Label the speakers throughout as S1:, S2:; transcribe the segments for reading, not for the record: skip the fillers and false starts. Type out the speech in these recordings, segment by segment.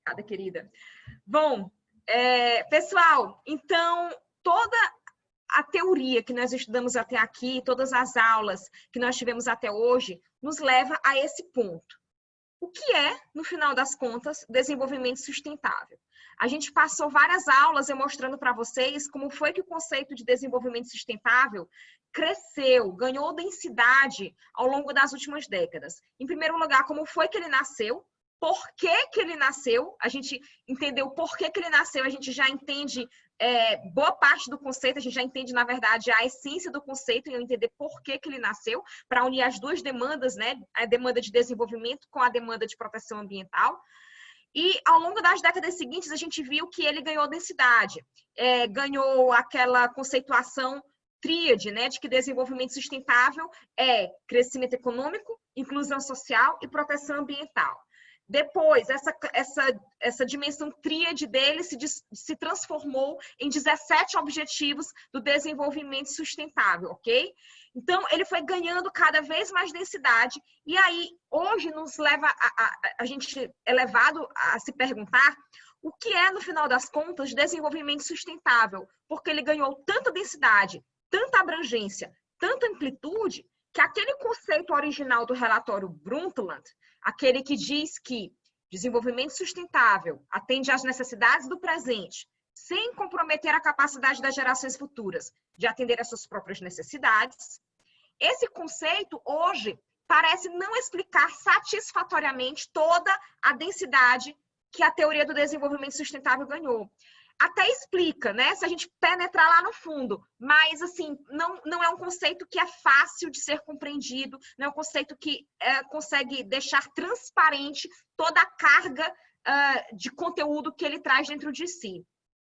S1: Obrigada, querida. Bom, pessoal, então, toda a teoria que nós estudamos até aqui, todas as aulas que nós tivemos até hoje, nos leva a esse ponto. O que é, no final das contas, desenvolvimento sustentável? A gente passou várias aulas eu mostrando para vocês como foi que o conceito de desenvolvimento sustentável cresceu, ganhou densidade ao longo das últimas décadas. Em primeiro lugar, como foi que ele nasceu, por que que ele nasceu, a gente entendeu por que que ele nasceu, a gente já entende boa parte do conceito, a gente já entende, na verdade, a essência do conceito e entender por que que ele nasceu, para unir as duas demandas, né? A demanda de desenvolvimento com a demanda de proteção ambiental. E, ao longo das décadas seguintes, a gente viu que ele ganhou densidade, ganhou aquela conceituação tríade, né, de que desenvolvimento sustentável é crescimento econômico, inclusão social e proteção ambiental. Depois, essa dimensão tríade dele se transformou em 17 objetivos do desenvolvimento sustentável, ok? Então, ele foi ganhando cada vez mais densidade e aí, hoje, nos leva a gente é levado a se perguntar o que é, no final das contas, desenvolvimento sustentável, porque ele ganhou tanta densidade, tanta abrangência, tanta amplitude, que aquele conceito original do relatório Brundtland, aquele que diz que desenvolvimento sustentável atende às necessidades do presente, sem comprometer a capacidade das gerações futuras de atender às suas próprias necessidades, esse conceito, hoje, parece não explicar satisfatoriamente toda a densidade que a teoria do desenvolvimento sustentável ganhou. Até explica, né? Se a gente penetrar lá no fundo, mas assim, não é um conceito que é fácil de ser compreendido, não é um conceito que consegue deixar transparente toda a carga de conteúdo que ele traz dentro de si.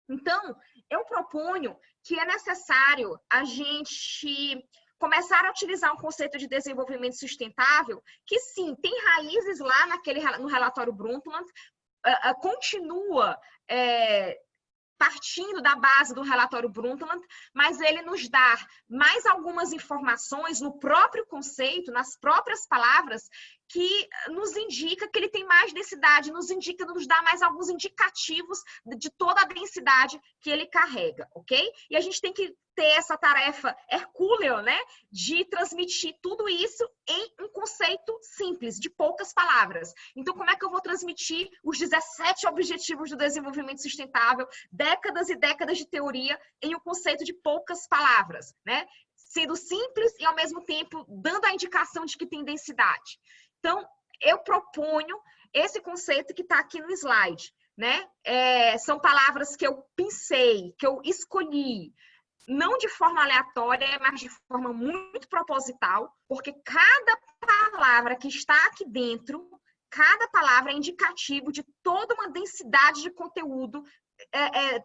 S1: Então, eu proponho que é necessário a gente começar a utilizar um conceito de desenvolvimento sustentável que, sim, tem raízes lá no relatório Brundtland, continua partindo da base do relatório Brundtland, mas ele nos dá mais algumas informações no próprio conceito, nas próprias palavras, que nos indica que ele tem mais densidade, nos dá mais alguns indicativos de toda a densidade que ele carrega, ok? E a gente tem que ter essa tarefa hercúlea, né, de transmitir tudo isso em um conceito simples, de poucas palavras. Então, como é que eu vou transmitir os 17 objetivos do desenvolvimento sustentável, décadas e décadas de teoria, em um conceito de poucas palavras, né? Sendo simples e, ao mesmo tempo, dando a indicação de que tem densidade. Então, eu proponho esse conceito que está aqui no slide, né? São palavras que eu pensei, que eu escolhi, não de forma aleatória, mas de forma muito proposital, porque cada palavra que está aqui dentro, cada palavra é indicativo de toda uma densidade de conteúdo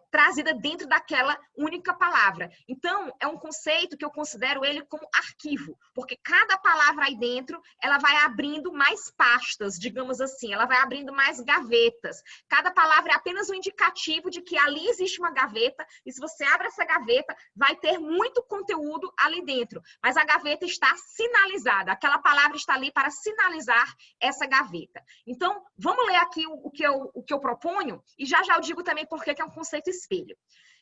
S1: trazida dentro daquela única palavra. Então, é um conceito que eu considero ele como arquivo, porque cada palavra aí dentro, ela vai abrindo mais pastas, digamos assim, ela vai abrindo mais gavetas. Cada palavra é apenas um indicativo de que ali existe uma gaveta, e se você abre essa gaveta, vai ter muito conteúdo ali dentro, mas a gaveta está sinalizada, aquela palavra está ali para sinalizar essa gaveta. Então, vamos ler aqui o que eu proponho, e já eu digo também porque que é um conceito espelho.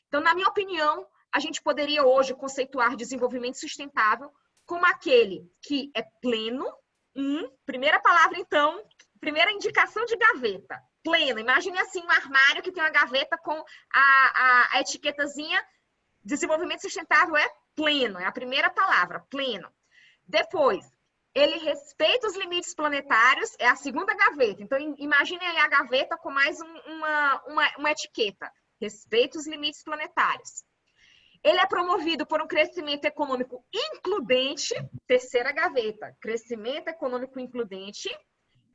S1: Então, na minha opinião, a gente poderia hoje conceituar desenvolvimento sustentável como aquele que é pleno. Primeira palavra, então, primeira indicação de gaveta, pleno. Imagine assim um armário que tem uma gaveta com a etiquetazinha desenvolvimento sustentável é pleno, é a primeira palavra, pleno. Depois, ele respeita os limites planetários, é a segunda gaveta. Então, imaginem aí a gaveta com mais uma etiqueta. Respeita os limites planetários. Ele é promovido por um crescimento econômico includente, terceira gaveta. Crescimento econômico includente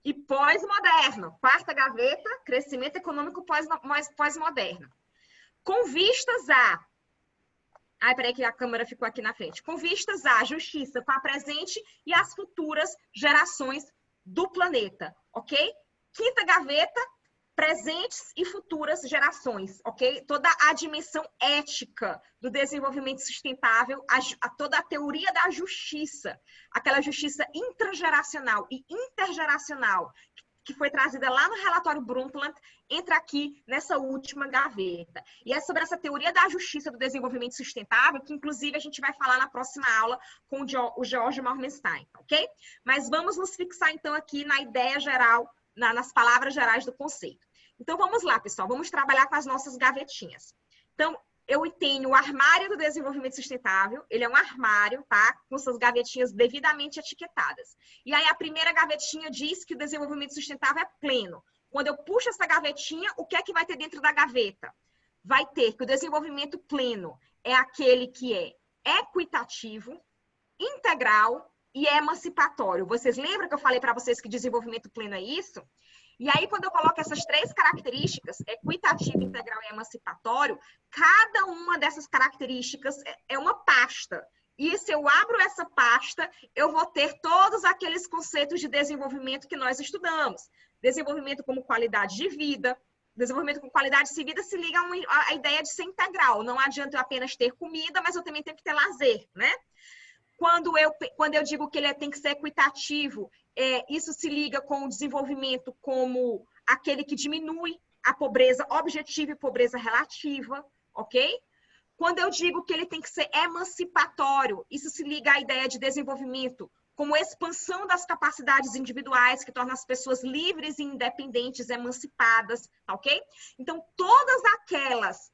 S1: e pós-moderno. Quarta gaveta, crescimento econômico pós-moderno. Com vistas a... Ai, peraí que a câmera ficou aqui na frente. Com vistas à justiça para a presente e as futuras gerações do planeta, ok? Quinta gaveta, presentes e futuras gerações, ok? Toda a dimensão ética do desenvolvimento sustentável, toda a teoria da justiça, aquela justiça intrageracional e intergeracional, que foi trazida lá no relatório Brundtland, entra aqui nessa última gaveta. E é sobre essa teoria da justiça do desenvolvimento sustentável, que inclusive a gente vai falar na próxima aula com o George Morgenstern, ok? Mas vamos nos fixar então aqui na ideia geral, nas palavras gerais do conceito. Então vamos lá, pessoal, vamos trabalhar com as nossas gavetinhas. Então, eu tenho o armário do desenvolvimento sustentável, ele é um armário, tá? Com suas gavetinhas devidamente etiquetadas. E aí a primeira gavetinha diz que o desenvolvimento sustentável é pleno. Quando eu puxo essa gavetinha, o que é que vai ter dentro da gaveta? Vai ter que o desenvolvimento pleno é aquele que é equitativo, integral e emancipatório. Vocês lembram que eu falei para vocês que desenvolvimento pleno é isso? E aí, quando eu coloco essas três características, equitativo, integral e emancipatório, cada uma dessas características é uma pasta. E se eu abro essa pasta, eu vou ter todos aqueles conceitos de desenvolvimento que nós estudamos. Desenvolvimento como qualidade de vida. Desenvolvimento com qualidade de vida se liga à ideia de ser integral. Não adianta eu apenas ter comida, mas eu também tenho que ter lazer, né? Quando eu digo que ele tem que ser equitativo, isso se liga com o desenvolvimento como aquele que diminui a pobreza objetiva e pobreza relativa, ok? Quando eu digo que ele tem que ser emancipatório, isso se liga à ideia de desenvolvimento como expansão das capacidades individuais, que torna as pessoas livres e independentes, emancipadas, ok? Então, todas aquelas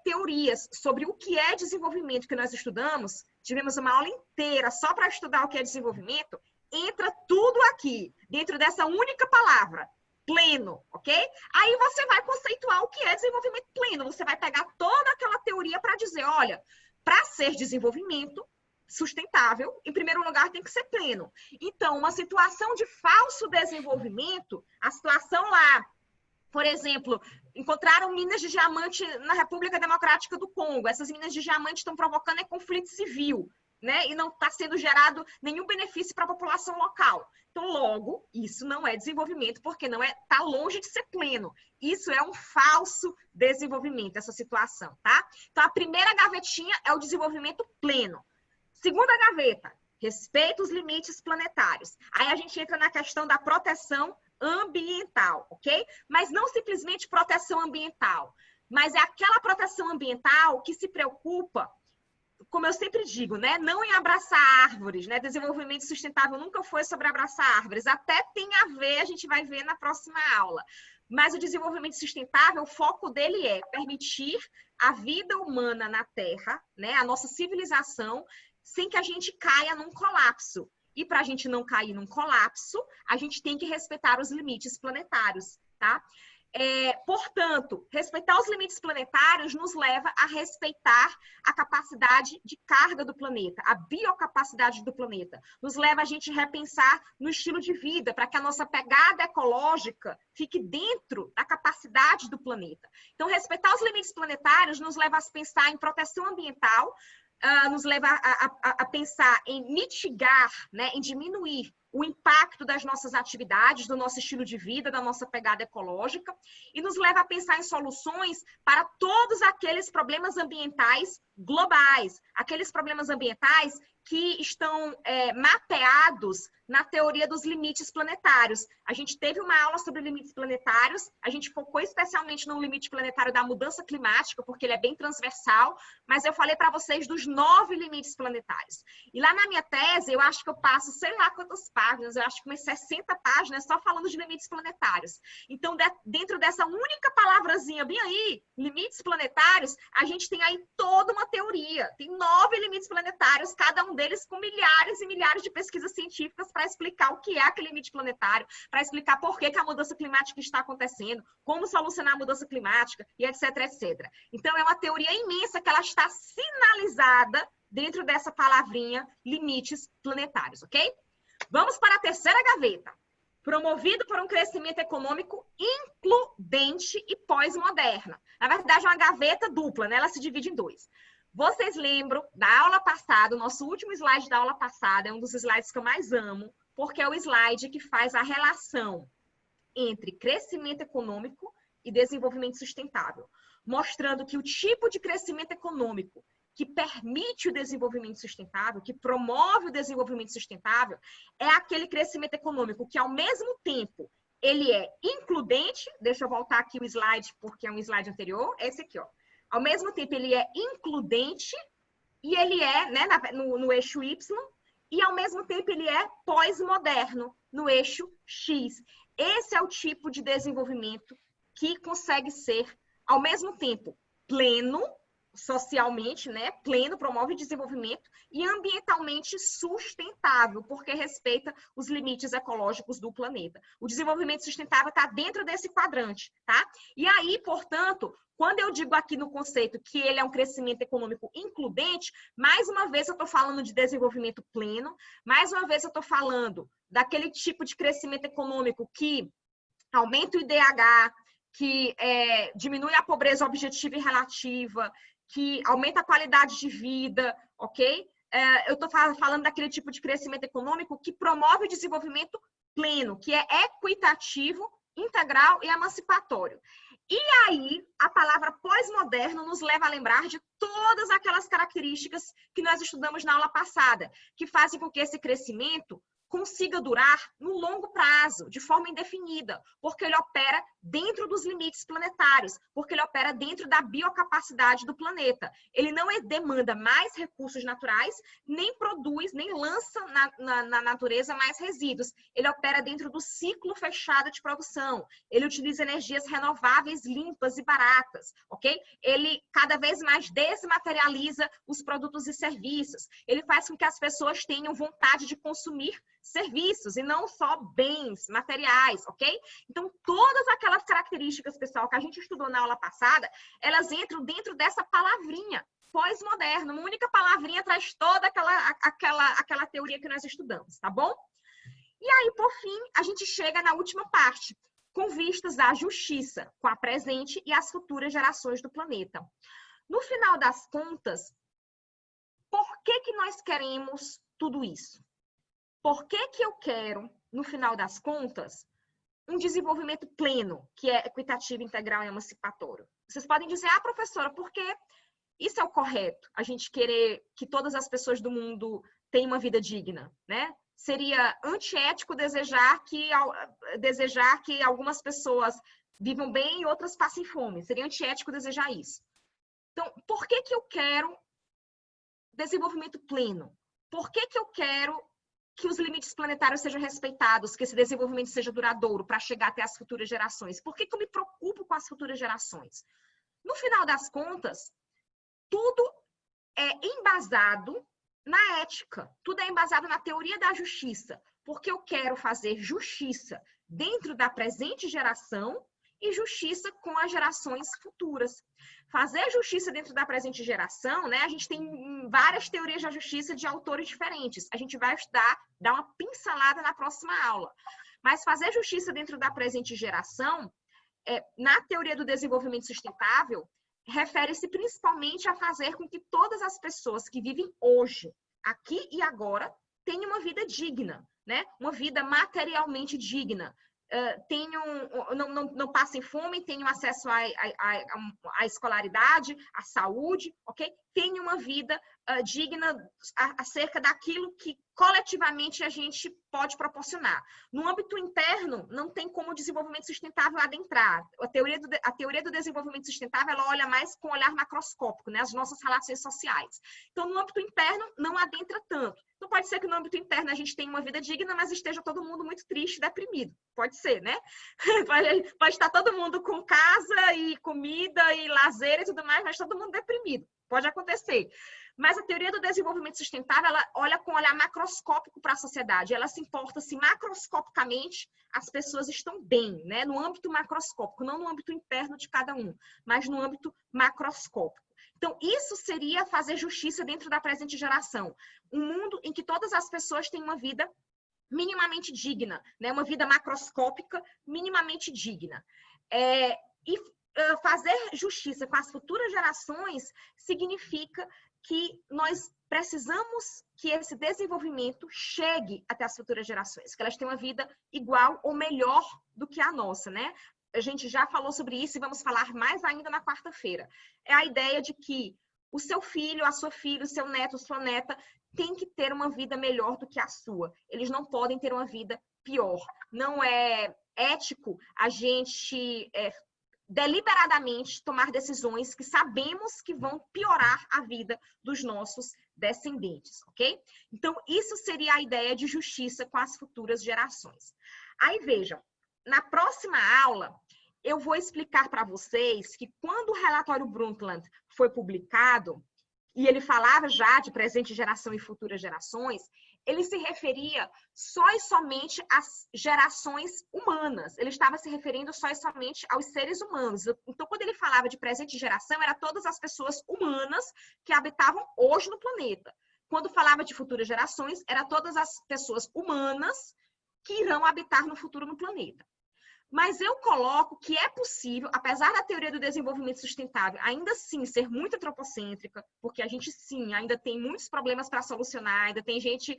S1: teorias sobre o que é desenvolvimento que nós estudamos, tivemos uma aula inteira só para estudar o que é desenvolvimento, entra tudo aqui, dentro dessa única palavra, pleno, ok? Aí você vai conceituar o que é desenvolvimento pleno, você vai pegar toda aquela teoria para dizer, olha, para ser desenvolvimento sustentável, em primeiro lugar tem que ser pleno. Então, uma situação de falso desenvolvimento, a situação lá, por exemplo, encontraram minas de diamante na República Democrática do Congo. Essas minas de diamante estão provocando conflito civil, né? E não está sendo gerado nenhum benefício para a população local. Então, logo, isso não é desenvolvimento, porque não está longe de ser pleno. Isso é um falso desenvolvimento, essa situação, tá? Então, a primeira gavetinha é o desenvolvimento pleno. Segunda gaveta, respeito os limites planetários. Aí a gente entra na questão da proteção ambiental, ok? Mas não simplesmente proteção ambiental, mas é aquela proteção ambiental que se preocupa, como eu sempre digo, né? Não em abraçar árvores, né? Desenvolvimento sustentável nunca foi sobre abraçar árvores, até tem a ver, a gente vai ver na próxima aula. Mas o desenvolvimento sustentável, o foco dele é permitir a vida humana na Terra, né? A nossa civilização, sem que a gente caia num colapso. E para a gente não cair num colapso, a gente tem que respeitar os limites planetários, tá? Portanto, respeitar os limites planetários nos leva a respeitar a capacidade de carga do planeta, a biocapacidade do planeta. Nos leva a gente repensar no estilo de vida, para que a nossa pegada ecológica fique dentro da capacidade do planeta. Então, respeitar os limites planetários nos leva a pensar em proteção ambiental, nos leva a pensar em mitigar, né, em diminuir o impacto das nossas atividades, do nosso estilo de vida, da nossa pegada ecológica, e nos leva a pensar em soluções para todos aqueles problemas ambientais globais, aqueles problemas ambientais que estão mapeados na teoria dos limites planetários. A gente teve uma aula sobre limites planetários, a gente focou especialmente no limite planetário da mudança climática, porque ele é bem transversal, mas eu falei para vocês dos 9 limites planetários. E lá na minha tese, eu acho que eu passo, sei lá quantas páginas, eu acho que umas 60 páginas só falando de limites planetários. Então, dentro dessa única palavrazinha bem aí, limites planetários, a gente tem aí toda uma teoria. Tem 9 limites planetários, cada um deles com milhares e milhares de pesquisas científicas para explicar o que é aquele limite planetário, para explicar por que a mudança climática está acontecendo, como solucionar a mudança climática e etc, etc. Então, é uma teoria imensa que ela está sinalizada dentro dessa palavrinha limites planetários, ok? Vamos para a terceira gaveta. Promovido por um crescimento econômico includente e pós-moderna. Na verdade, é uma gaveta dupla, né? Ela se divide em 2. Vocês lembram da aula passada, o nosso último slide da aula passada, é um dos slides que eu mais amo, porque é o slide que faz a relação entre crescimento econômico e desenvolvimento sustentável, mostrando que o tipo de crescimento econômico que permite o desenvolvimento sustentável, que promove o desenvolvimento sustentável, é aquele crescimento econômico que, ao mesmo tempo ele é includente, deixa eu voltar aqui o slide, porque é um slide anterior, esse aqui, ó. Ao mesmo tempo, ele é includente, e ele é, né, no eixo Y, e ao mesmo tempo ele é pós-moderno, no eixo X. Esse é o tipo de desenvolvimento que consegue ser, ao mesmo tempo, pleno, socialmente, né? Pleno, promove desenvolvimento e ambientalmente sustentável, porque respeita os limites ecológicos do planeta. O desenvolvimento sustentável está dentro desse quadrante, tá? E aí, portanto, quando eu digo aqui no conceito que ele é um crescimento econômico includente, mais uma vez eu estou falando de desenvolvimento pleno, mais uma vez eu estou falando daquele tipo de crescimento econômico que aumenta o IDH, que diminui a pobreza objetiva e relativa, que aumenta a qualidade de vida, ok? Eu estou falando daquele tipo de crescimento econômico que promove o desenvolvimento pleno, que é equitativo, integral e emancipatório. E aí, a palavra pós-moderno nos leva a lembrar de todas aquelas características que nós estudamos na aula passada, que fazem com que esse crescimento consiga durar no longo prazo, de forma indefinida, porque ele opera dentro dos limites planetários, porque ele opera dentro da biocapacidade do planeta. Ele não demanda mais recursos naturais, nem produz, nem lança na natureza mais resíduos. Ele opera dentro do ciclo fechado de produção. Ele utiliza energias renováveis, limpas e baratas, ok? Ele cada vez mais desmaterializa os produtos e serviços. Ele faz com que as pessoas tenham vontade de consumir serviços e não só bens materiais, ok? Então, todas aquelas características, pessoal, que a gente estudou na aula passada, elas entram dentro dessa palavrinha, pós-moderno. Uma única palavrinha traz toda aquela teoria que nós estudamos, tá bom? E aí, por fim, a gente chega na última parte, com vistas à justiça, com a presente e as futuras gerações do planeta. No final das contas, por que nós queremos tudo isso? Por que eu quero, no final das contas, um desenvolvimento pleno, que é equitativo, integral e emancipatório? Vocês podem dizer, professora, porque isso é o correto, a gente querer que todas as pessoas do mundo tenham uma vida digna, né? Seria antiético desejar que algumas pessoas vivam bem e outras passem fome. Seria antiético desejar isso. Então, por que eu quero desenvolvimento pleno? Por que eu quero que os limites planetários sejam respeitados, que esse desenvolvimento seja duradouro para chegar até as futuras gerações? Por que eu me preocupo com as futuras gerações? No final das contas, tudo é embasado na ética, tudo é embasado na teoria da justiça, porque eu quero fazer justiça dentro da presente geração e justiça com as gerações futuras. Fazer justiça dentro da presente geração, né? A gente tem várias teorias da justiça de autores diferentes. A gente vai estudar, dar uma pincelada na próxima aula. Mas fazer justiça dentro da presente geração, na teoria do desenvolvimento sustentável, refere-se principalmente a fazer com que todas as pessoas que vivem hoje, aqui e agora, tenham uma vida digna, né? Uma vida materialmente digna. Não passem fome, tenham acesso à escolaridade, à saúde, ok? Tenham uma vida digna acerca daquilo que coletivamente a gente pode proporcionar. No âmbito interno, não tem como o desenvolvimento sustentável adentrar. A teoria do desenvolvimento sustentável, ela olha mais com um olhar macroscópico, né? As nossas relações sociais. Então, no âmbito interno, não adentra tanto. Então, pode ser que no âmbito interno a gente tenha uma vida digna, mas esteja todo mundo muito triste e deprimido. Pode ser, né? Pode estar todo mundo com casa e comida e lazer e tudo mais, mas todo mundo deprimido. Pode acontecer. Mas a teoria do desenvolvimento sustentável, ela olha com um olhar macroscópico para a sociedade. Ela se importa se macroscopicamente as pessoas estão bem, né? No âmbito macroscópico, não no âmbito interno de cada um, mas no âmbito macroscópico. Então, isso seria fazer justiça dentro da presente geração. Um mundo em que todas as pessoas têm uma vida minimamente digna, né? Uma vida macroscópica minimamente digna. Fazer justiça com as futuras gerações significa que nós precisamos que esse desenvolvimento chegue até as futuras gerações, que elas tenham uma vida igual ou melhor do que a nossa, né? A gente já falou sobre isso e vamos falar mais ainda na quarta-feira. É a ideia de que o seu filho, a sua filha, o seu neto, a sua neta tem que ter uma vida melhor do que a sua. Eles não podem ter uma vida pior. Não é ético a gente deliberadamente tomar decisões que sabemos que vão piorar a vida dos nossos descendentes, ok? Então, isso seria a ideia de justiça com as futuras gerações. Aí, vejam, na próxima aula, eu vou explicar para vocês que quando o relatório Brundtland foi publicado, e ele falava já de presente geração e futuras gerações, ele se referia só e somente às gerações humanas. Ele estava se referindo só e somente aos seres humanos. Então, quando ele falava de presente geração, era todas as pessoas humanas que habitavam hoje no planeta. Quando falava de futuras gerações, era todas as pessoas humanas que irão habitar no futuro no planeta. Mas eu coloco que é possível, apesar da teoria do desenvolvimento sustentável ainda assim ser muito antropocêntrica, porque a gente sim ainda tem muitos problemas para solucionar, ainda tem gente,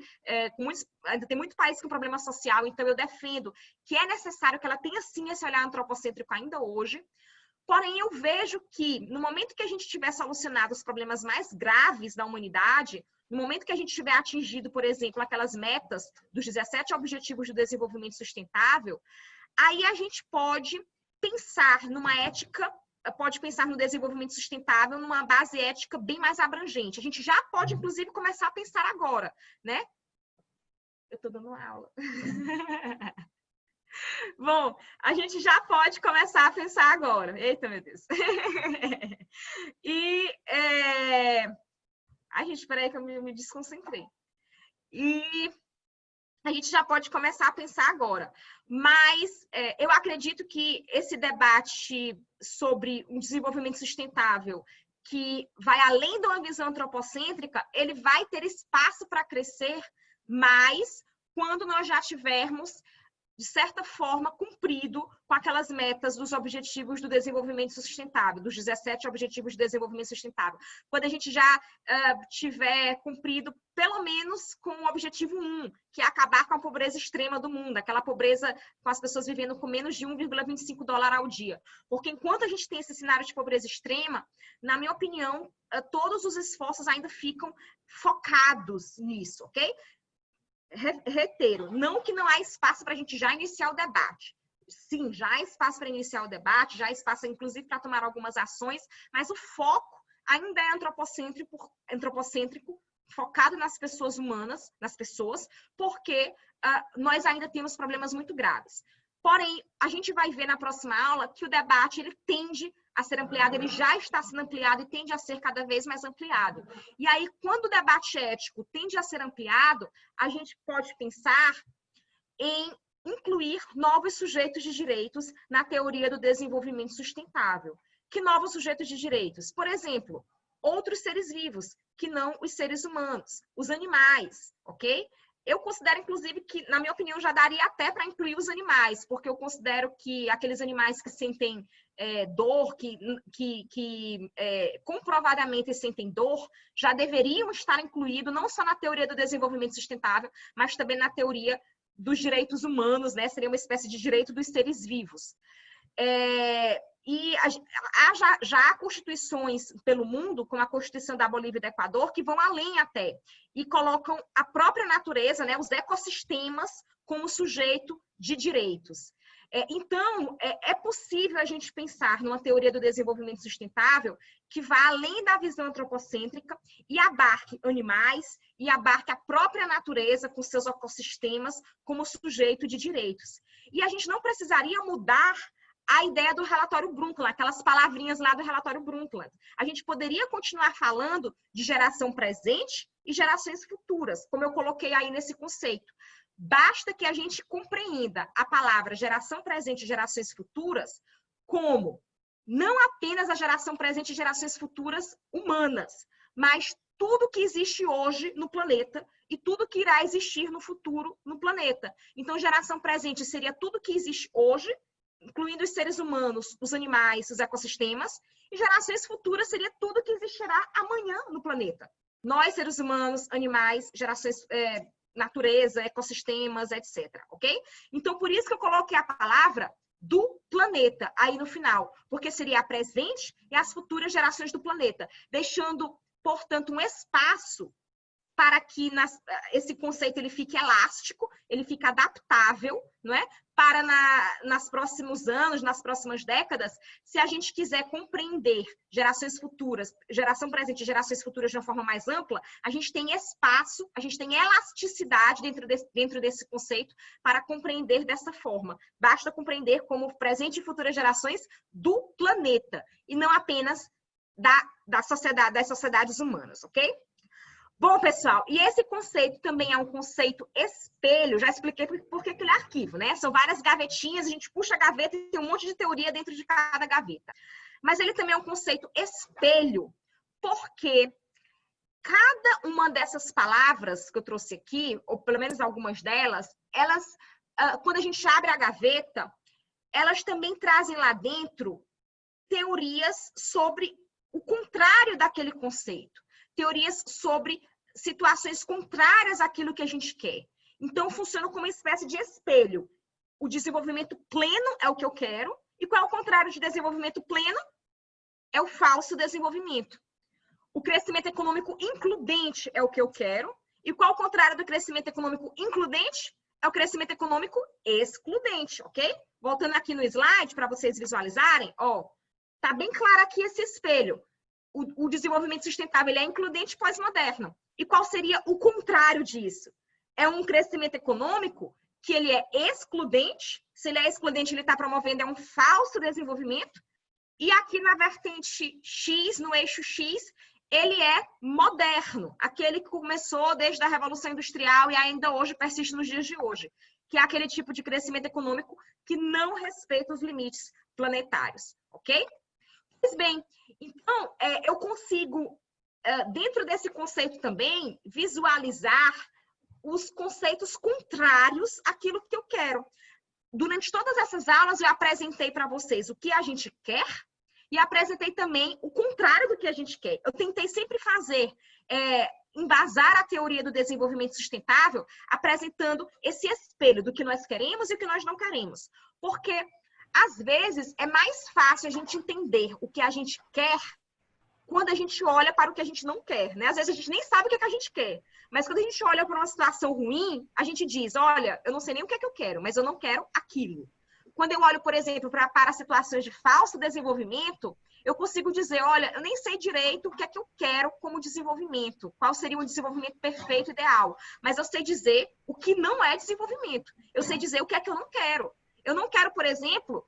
S1: ainda tem muito país com problema social, então eu defendo que é necessário que ela tenha sim esse olhar antropocêntrico ainda hoje. Porém, eu vejo que no momento que a gente tiver solucionado os problemas mais graves da humanidade, no momento que a gente tiver atingido, por exemplo, aquelas metas dos 17 Objetivos do Desenvolvimento Sustentável, aí a gente pode pensar numa ética, pode pensar no desenvolvimento sustentável numa base ética bem mais abrangente. A gente já pode, inclusive, começar a pensar agora, né? Eu estou dando aula. Bom, a gente já pode começar a pensar agora. Eita, meu Deus. E, ai, gente, peraí que eu me desconcentrei. E a gente já pode começar a pensar agora. Mas eu acredito que esse debate sobre um desenvolvimento sustentável que vai além de uma visão antropocêntrica, ele vai ter espaço para crescer mais quando nós já tivermos, de certa forma, cumprido com aquelas metas dos Objetivos do Desenvolvimento Sustentável, dos 17 Objetivos de Desenvolvimento Sustentável. Quando a gente já tiver cumprido, pelo menos, com o Objetivo 1, que é acabar com a pobreza extrema do mundo, aquela pobreza com as pessoas vivendo com menos de $1,25 ao dia. Porque enquanto a gente tem esse cenário de pobreza extrema, na minha opinião, todos os esforços ainda ficam focados nisso, ok? Reitero, não que não há espaço para a gente já iniciar o debate. Sim, já há espaço para iniciar o debate, já há espaço, inclusive, para tomar algumas ações, mas o foco ainda é antropocêntrico, focado nas pessoas humanas, nas pessoas, porque nós ainda temos problemas muito graves. Porém, a gente vai ver na próxima aula que o debate ele tende a ser ampliado, ele já está sendo ampliado e tende a ser cada vez mais ampliado. E aí, quando o debate ético tende a ser ampliado, a gente pode pensar em incluir novos sujeitos de direitos na teoria do desenvolvimento sustentável. Que novos sujeitos de direitos? Por exemplo, outros seres vivos, que não os seres humanos, os animais, ok? Eu considero, inclusive, que, na minha opinião, já daria até para incluir os animais, porque eu considero que aqueles animais que sentem dor, que comprovadamente sentem dor, já deveriam estar incluídos não só na teoria do desenvolvimento sustentável, mas também na teoria dos direitos humanos, né? Seria uma espécie de direito dos seres vivos. E já há constituições pelo mundo, como a Constituição da Bolívia e do Equador, que vão além até, e colocam a própria natureza, né, os ecossistemas, como sujeito de direitos. Então, é possível a gente pensar numa teoria do desenvolvimento sustentável que vá além da visão antropocêntrica e abarque animais e abarque a própria natureza com seus ecossistemas como sujeito de direitos. E a gente não precisaria mudar a ideia do relatório Brundtland, aquelas palavrinhas lá do relatório Brundtland. A gente poderia continuar falando de geração presente e gerações futuras, como eu coloquei aí nesse conceito. Basta que a gente compreenda a palavra geração presente e gerações futuras como não apenas a geração presente e gerações futuras humanas, mas tudo que existe hoje no planeta e tudo que irá existir no futuro no planeta. Então, geração presente seria tudo que existe hoje, incluindo os seres humanos, os animais, os ecossistemas, e gerações futuras seria tudo que existirá amanhã no planeta. Nós, seres humanos, animais, gerações, natureza, ecossistemas, etc. Ok? Então, por isso que eu coloquei a palavra do planeta aí no final, porque seria a presente e as futuras gerações do planeta, deixando, portanto, um espaço para que esse conceito ele fique elástico, ele fique adaptável, não é? Para nas próximos anos, nas próximas décadas, se a gente quiser compreender gerações futuras, geração presente e gerações futuras de uma forma mais ampla, a gente tem espaço, a gente tem elasticidade dentro desse conceito para compreender dessa forma. Basta compreender como presente e futuras gerações do planeta, e não apenas das sociedades humanas, ok? Bom, pessoal, e esse conceito também é um conceito espelho. Já expliquei por que ele é arquivo, né? São várias gavetinhas, a gente puxa a gaveta e tem um monte de teoria dentro de cada gaveta. Mas ele também é um conceito espelho, porque cada uma dessas palavras que eu trouxe aqui, ou pelo menos algumas delas, elas, quando a gente abre a gaveta, elas também trazem lá dentro teorias sobre o contrário daquele conceito. Teorias sobre situações contrárias àquilo que a gente quer. Então, funciona como uma espécie de espelho. O desenvolvimento pleno é o que eu quero, e qual é o contrário de desenvolvimento pleno? É o falso desenvolvimento. O crescimento econômico includente é o que eu quero, e qual é o contrário do crescimento econômico includente? É o crescimento econômico excludente, ok? Voltando aqui no slide, para vocês visualizarem, ó, tá bem claro aqui esse espelho. O desenvolvimento sustentável ele é includente pós-moderno. E qual seria o contrário disso? É um crescimento econômico que ele é excludente. Se ele é excludente, ele está promovendo um falso desenvolvimento. E aqui na vertente X, no eixo X, ele é moderno. Aquele que começou desde a Revolução Industrial e ainda hoje persiste nos dias de hoje. Que é aquele tipo de crescimento econômico que não respeita os limites planetários. Ok? Pois bem, então, eu consigo, dentro desse conceito também, visualizar os conceitos contrários àquilo que eu quero. Durante todas essas aulas, eu apresentei para vocês o que a gente quer e apresentei também o contrário do que a gente quer. Eu tentei sempre fazer, embasar a teoria do desenvolvimento sustentável, apresentando esse espelho do que nós queremos e o que nós não queremos. Porque às vezes, é mais fácil a gente entender o que a gente quer quando a gente olha para o que a gente não quer, né? Às vezes a gente nem sabe o que é que a gente quer, mas quando a gente olha para uma situação ruim, a gente diz, olha, eu não sei nem o que é que eu quero, mas eu não quero aquilo. Quando eu olho, por exemplo, para situações de falso desenvolvimento, eu consigo dizer, olha, eu nem sei direito o que é que eu quero como desenvolvimento, qual seria o desenvolvimento perfeito, ideal, mas eu sei dizer o que não é desenvolvimento, eu sei dizer o que é que eu não quero. Eu não quero, por exemplo,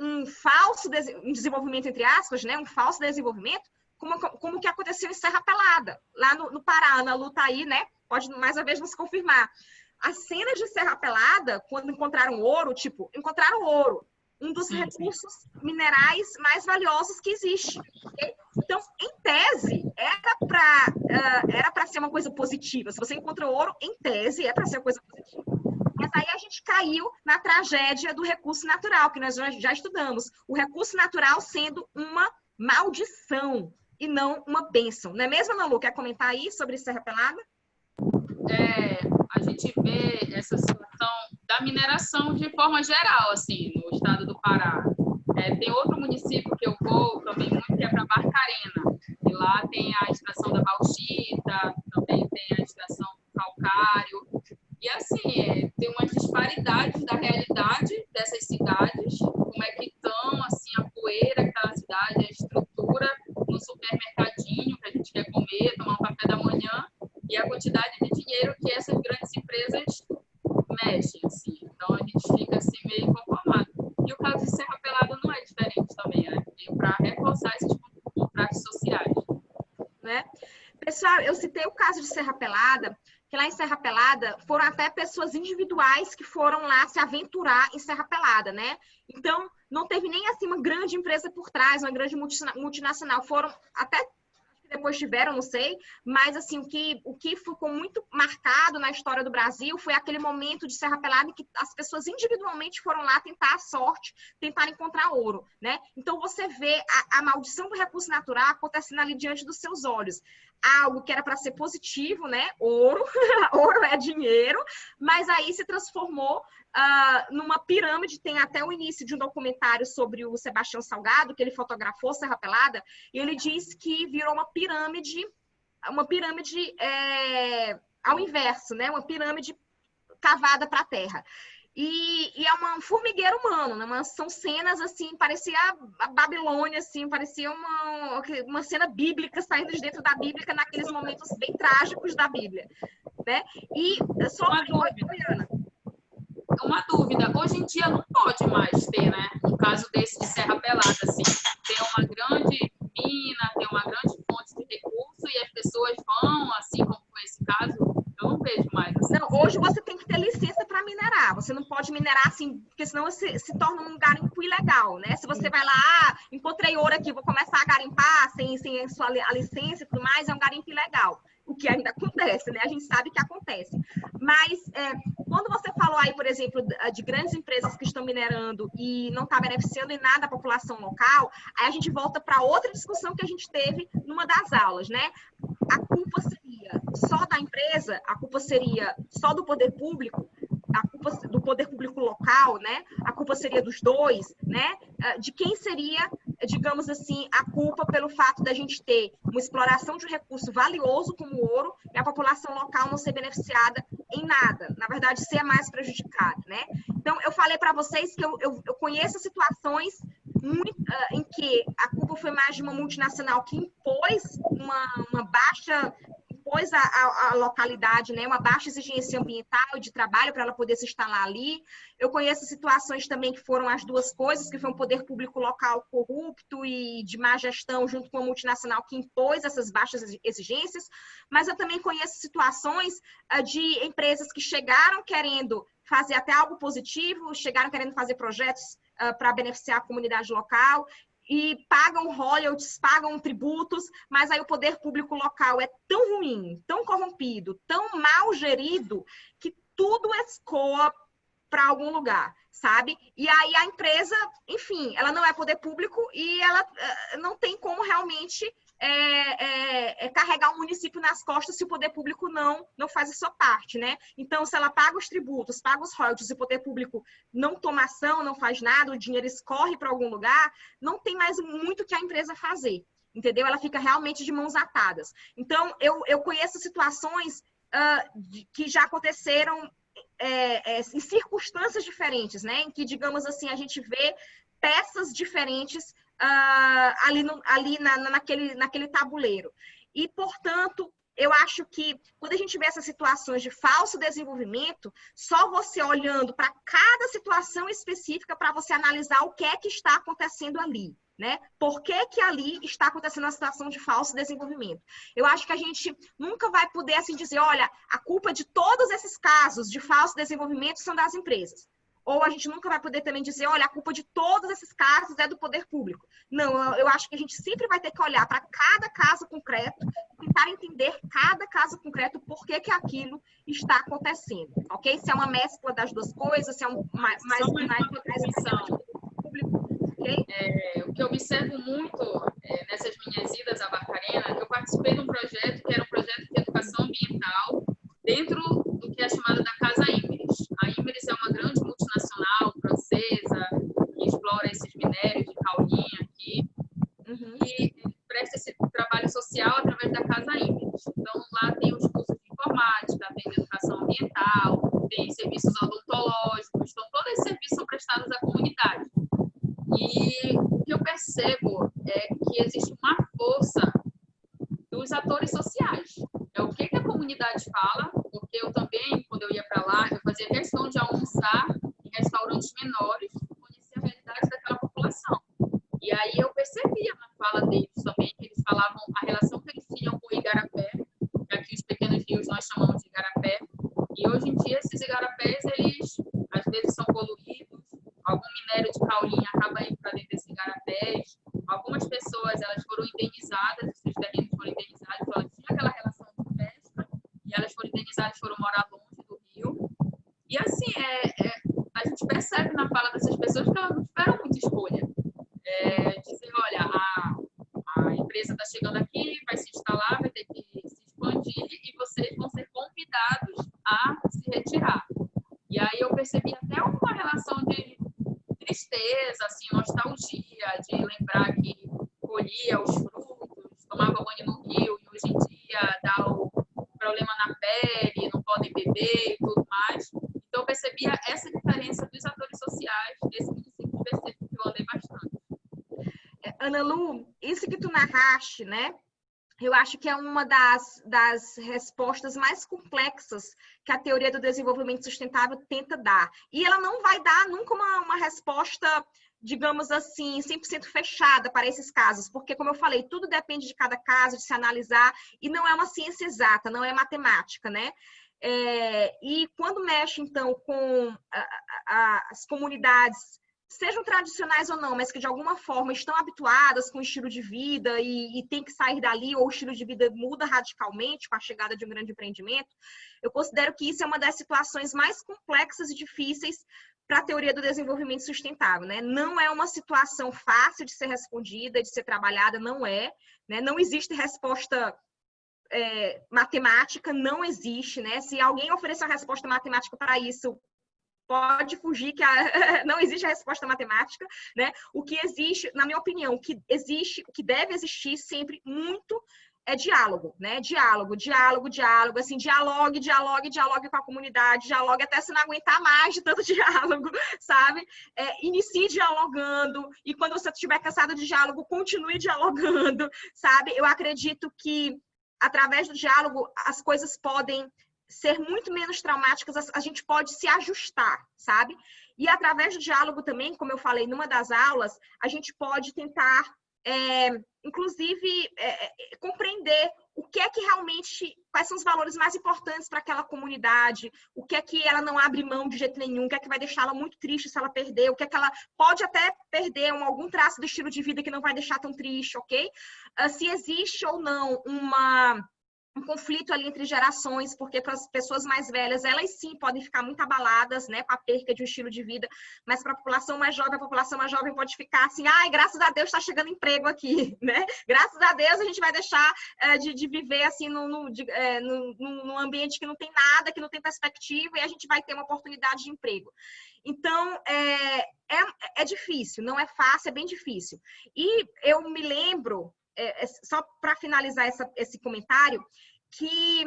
S1: um falso desenvolvimento, entre aspas, né? Um falso desenvolvimento, como o que aconteceu em Serra Pelada, lá no Pará. A Ana Lu tá aí, né? Pode mais uma vez nos confirmar. As cenas de Serra Pelada, quando encontraram ouro, encontraram ouro, um dos recursos minerais mais valiosos que existe. Okay? Então, em tese, era para ser uma coisa positiva. Se você encontra ouro, em tese, é para ser uma coisa positiva. Mas aí a gente caiu na tragédia do recurso natural, que nós já estudamos. O recurso natural sendo uma maldição e não uma bênção. Não é mesmo, Ana Lu? Quer comentar aí sobre Serra Pelada?
S2: A gente vê essa situação da mineração de forma geral, assim, no estado do Pará. Tem outro município que eu vou também muito, que é para Barcarena. E lá tem a extração da bauxita, também tem a extração do calcário. E, assim, tem umas disparidades da realidade dessas cidades, como é que estão, assim, a poeira que está na cidade, a estrutura no supermercadinho que a gente quer comer, tomar um café da manhã, e a quantidade de dinheiro que essas grandes empresas mexem, assim. Então, a gente fica, assim, meio inconformado. E o caso de Serra Pelada não é diferente também, né? Veio para reforçar esses contratos sociais.
S1: Né? Pessoal, eu citei o caso de Serra Pelada, que lá em Serra Pelada foram até pessoas individuais que foram lá se aventurar em Serra Pelada, né? Então, não teve nem assim uma grande empresa por trás, uma grande multinacional. Foram até depois tiveram, não sei, mas assim, o que ficou muito marcado na história do Brasil foi aquele momento de Serra Pelada em que as pessoas individualmente foram lá tentar a sorte, tentar encontrar ouro, né? Então você vê a maldição do recurso natural acontecendo ali diante dos seus olhos. Algo que era para ser positivo, né? Ouro, ouro é dinheiro, mas aí se transformou numa pirâmide. Tem até o início de um documentário sobre o Sebastião Salgado, que ele fotografou Serra Pelada, e ele diz que virou uma pirâmide uma pirâmide ao inverso, né? Uma pirâmide cavada para a terra. E é um formigueiro humano, né? São cenas assim, parecia a Babilônia, assim, parecia uma cena bíblica saindo de dentro da Bíblia, naqueles momentos bem trágicos da Bíblia, né? E só
S2: uma dúvida, hoje em dia não pode mais ter, né? Um caso desse de Serra Pelada, assim, tem uma grande mina, tem uma grande fonte de recurso e as pessoas vão, assim como foi esse caso, eu não vejo mais. Assim.
S1: Não, hoje você tem que ter licença para minerar, você não pode minerar assim, porque senão você se torna um garimpo ilegal, né? Se você vai lá, encontrei ouro aqui, vou começar a garimpar sem a licença e tudo mais, é um garimpo ilegal. O que ainda acontece, né? A gente sabe que acontece. Mas quando você falou aí, por exemplo, de grandes empresas que estão minerando e não está beneficiando em nada a população local, aí a gente volta para outra discussão que a gente teve numa das aulas, né? A culpa seria só da empresa, a culpa seria só do poder público, a culpa do poder público local, né? A culpa seria dos dois, né? De quem seria, digamos assim, a culpa pelo fato da gente ter uma exploração de um recurso valioso como o ouro e a população local não ser beneficiada em nada, na verdade, ser mais prejudicada, né? Então, eu falei para vocês que eu conheço situações em que a culpa foi mais de uma multinacional que impôs uma baixa, impôs a localidade, né, uma baixa exigência ambiental e de trabalho para ela poder se instalar ali. Eu conheço situações também que foram as duas coisas, que foi um poder público local corrupto e de má gestão junto com a multinacional que impôs essas baixas exigências, mas eu também conheço situações de empresas que chegaram querendo fazer até algo positivo, chegaram querendo fazer projetos para beneficiar a comunidade local e pagam royalties, pagam tributos, mas aí o poder público local é tão ruim, tão corrompido, tão mal gerido, que tudo escoa para algum lugar, sabe? E aí a empresa, enfim, ela não é poder público e ela não tem como realmente carregar o município nas costas se o poder público não faz a sua parte, né? Então, se ela paga os tributos, paga os royalties e o poder público não toma ação, não faz nada, o dinheiro escorre para algum lugar, não tem mais muito que a empresa fazer, entendeu? Ela fica realmente de mãos atadas. Então, eu conheço situações que já aconteceram em circunstâncias diferentes, né? Em que, digamos assim, a gente vê peças diferentes naquele tabuleiro. E, portanto, eu acho que quando a gente vê essas situações de falso desenvolvimento, só você olhando para cada situação específica para você analisar o que é que está acontecendo ali, né? Por que que ali está acontecendo a situação de falso desenvolvimento? Eu acho que a gente nunca vai poder assim dizer, olha, a culpa de todos esses casos de falso desenvolvimento são das empresas. Ou a gente nunca vai poder também dizer, olha, a culpa de todos esses casos é do poder público. Não, eu acho que a gente sempre vai ter que olhar para cada caso concreto, tentar entender cada caso concreto, por que que aquilo está acontecendo, ok? Se é uma mescla das duas coisas, se é mais público, ok?
S2: O que eu observo muito nessas minhas idas à Barcarena, eu participei de um projeto que era um projeto de educação ambiental dentro do que é chamado da Casa Imerys. A Imerys é uma grande multinacional francesa que explora esses minérios de caulinha aqui e presta esse trabalho social através da Casa Imerys. Então, lá tem os cursos de informática, tem de educação ambiental, tem serviços odontológicos, então todos esses serviços são prestados à comunidade. E o que eu percebo é que existe uma força dos atores sociais. É o que a comunidade fala, porque eu também, quando eu ia para lá, eu fazia questão de almoçar em restaurantes menores, conhecer a realidade daquela população. E aí eu percebia na fala deles também, que eles falavam a relação que eles tinham com o igarapé, que aqui os pequenos rios nós chamamos de igarapé, e hoje em dia esses igarapés, eles às vezes são poluídos, algum minério de caulinha acaba indo para dentro desses igarapés, algumas pessoas elas foram indenizadas, os seus terrenos foram indenizados, então elas tinham aquela relação de pesca, e elas foram indenizadas, foram morar longe do rio. E assim, a gente percebe na fala dessas pessoas que elas não tiveram muita escolha. Dizer, olha, a empresa está chegando aqui, vai se instalar, vai ter que se expandir e vocês vão ser convidados a se retirar. E aí eu percebi até uma relação de tristeza, assim, nostalgia, de lembrar que colhia os frutos, tomava banho no rio e hoje em dia atender e tudo mais. Então, eu percebia essa diferença dos atores sociais desse município específico que eu andei bastante.
S1: Ana Lu, isso que tu narraste, né? Eu acho que é uma das respostas mais complexas que a teoria do desenvolvimento sustentável tenta dar. E ela não vai dar nunca uma resposta, digamos assim, 100% fechada para esses casos, porque, como eu falei, tudo depende de cada caso, de se analisar, e não é uma ciência exata, não é matemática, né? E quando mexe, então, com as comunidades, sejam tradicionais ou não, mas que de alguma forma estão habituadas com o estilo de vida e tem que sair dali, ou o estilo de vida muda radicalmente com a chegada de um grande empreendimento, eu considero que isso é uma das situações mais complexas e difíceis para a teoria do desenvolvimento sustentável, né? Não é uma situação fácil de ser respondida, de ser trabalhada, não é, né? Não existe resposta matemática, não existe, né? Se alguém oferecer uma resposta matemática para isso, pode fugir, que não existe a resposta matemática, né? O que existe, na minha opinião, o que deve existir sempre muito é diálogo, né? Diálogo, assim, dialogue com a comunidade, dialogue até se não aguentar mais de tanto diálogo, sabe? Inicie dialogando, e quando você estiver cansado de diálogo, continue dialogando, sabe? Eu acredito que, através do diálogo, as coisas podem ser muito menos traumáticas, a gente pode se ajustar, sabe? E através do diálogo também, como eu falei numa das aulas, a gente pode tentar, inclusive, compreender o que é que realmente, quais são os valores mais importantes para aquela comunidade, o que é que ela não abre mão de jeito nenhum, o que é que vai deixá-la muito triste se ela perder, o que é que ela pode até perder algum traço do estilo de vida que não vai deixar tão triste, ok? Se existe ou não um conflito ali entre gerações, porque para as pessoas mais velhas, elas sim podem ficar muito abaladas, né, com a perca de um estilo de vida, mas para a população mais jovem pode ficar assim, ai, graças a Deus está chegando emprego aqui, né? Graças a Deus a gente vai deixar de viver assim num ambiente que não tem nada, que não tem perspectiva, e a gente vai ter uma oportunidade de emprego. Então, é difícil, não é fácil, é bem difícil. E eu me lembro, só para finalizar esse comentário, que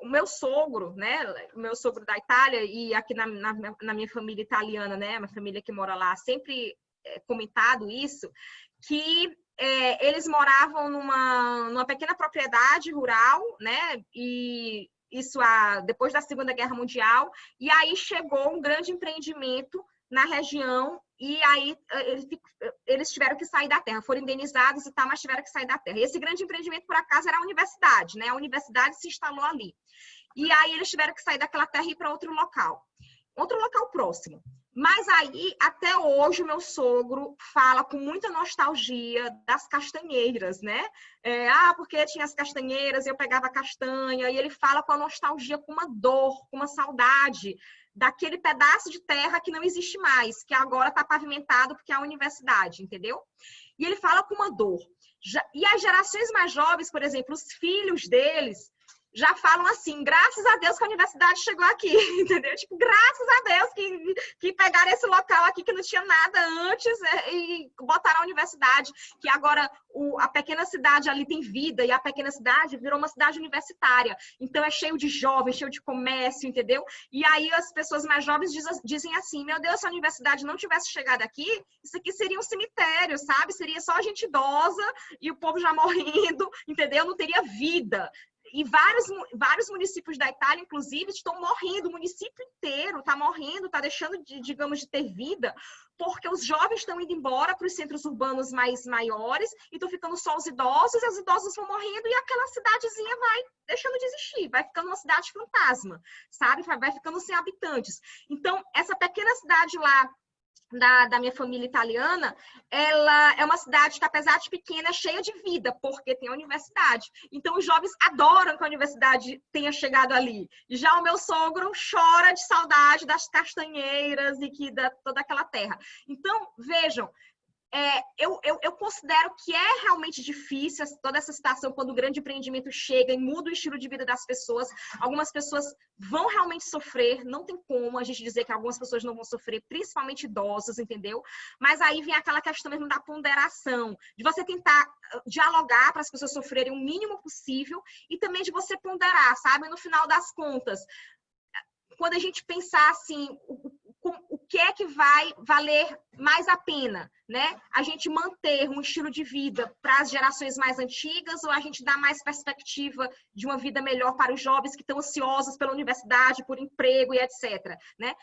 S1: o meu sogro, né, o meu sogro da Itália, e aqui na minha família italiana, né, minha família que mora lá, sempre comentado isso, que eles moravam numa pequena propriedade rural, né, e isso depois da Segunda Guerra Mundial, e aí chegou um grande empreendimento na região, e aí eles tiveram que sair da terra, foram indenizados e tal, mas tiveram que sair da terra. E esse grande empreendimento, por acaso, era a universidade, né? A universidade se instalou ali. E aí eles tiveram que sair daquela terra e ir para outro local próximo. Mas aí, até hoje, o meu sogro fala com muita nostalgia das castanheiras, né? Porque tinha as castanheiras, eu pegava castanha, e ele fala com a nostalgia, com uma dor, com uma saudade daquele pedaço de terra que não existe mais, que agora está pavimentado porque é a universidade, entendeu? E ele fala com uma dor. E as gerações mais jovens, por exemplo, os filhos deles, já falam assim, graças a Deus que a universidade chegou aqui, entendeu? Tipo, graças a Deus que pegaram esse local aqui que não tinha nada antes e botaram a universidade, que agora a pequena cidade ali tem vida, e a pequena cidade virou uma cidade universitária. Então, é cheio de jovens, cheio de comércio, entendeu? E aí as pessoas mais jovens dizem assim, meu Deus, se a universidade não tivesse chegado aqui, isso aqui seria um cemitério, sabe? Seria só gente idosa e o povo já morrendo, entendeu? Não teria vida. E vários municípios da Itália, inclusive, estão morrendo, o município inteiro está morrendo, está deixando, digamos, de ter vida, porque os jovens estão indo embora para os centros urbanos mais maiores, e estão ficando só os idosos, e os idosos vão morrendo, e aquela cidadezinha vai deixando de existir, vai ficando uma cidade fantasma, sabe? Vai ficando sem habitantes. Então, essa pequena cidade lá, da minha família italiana, ela é uma cidade que, apesar de pequena, é cheia de vida, porque tem a universidade. Então, os jovens adoram que a universidade tenha chegado ali. Já o meu sogro chora de saudade das castanheiras e toda aquela terra. Então, vejam, eu considero que é realmente difícil toda essa situação quando o grande empreendimento chega e muda o estilo de vida das pessoas. Algumas pessoas vão realmente sofrer, não tem como a gente dizer que algumas pessoas não vão sofrer, principalmente idosos, entendeu? Mas aí vem aquela questão mesmo da ponderação, de você tentar dialogar para as pessoas sofrerem o mínimo possível e também de você ponderar, sabe? No final das contas, quando a gente pensar assim, o que é que vai valer mais a pena, né? A gente manter um estilo de vida para as gerações mais antigas ou a gente dar mais perspectiva de uma vida melhor para os jovens que estão ansiosos pela universidade, por emprego e etc, né?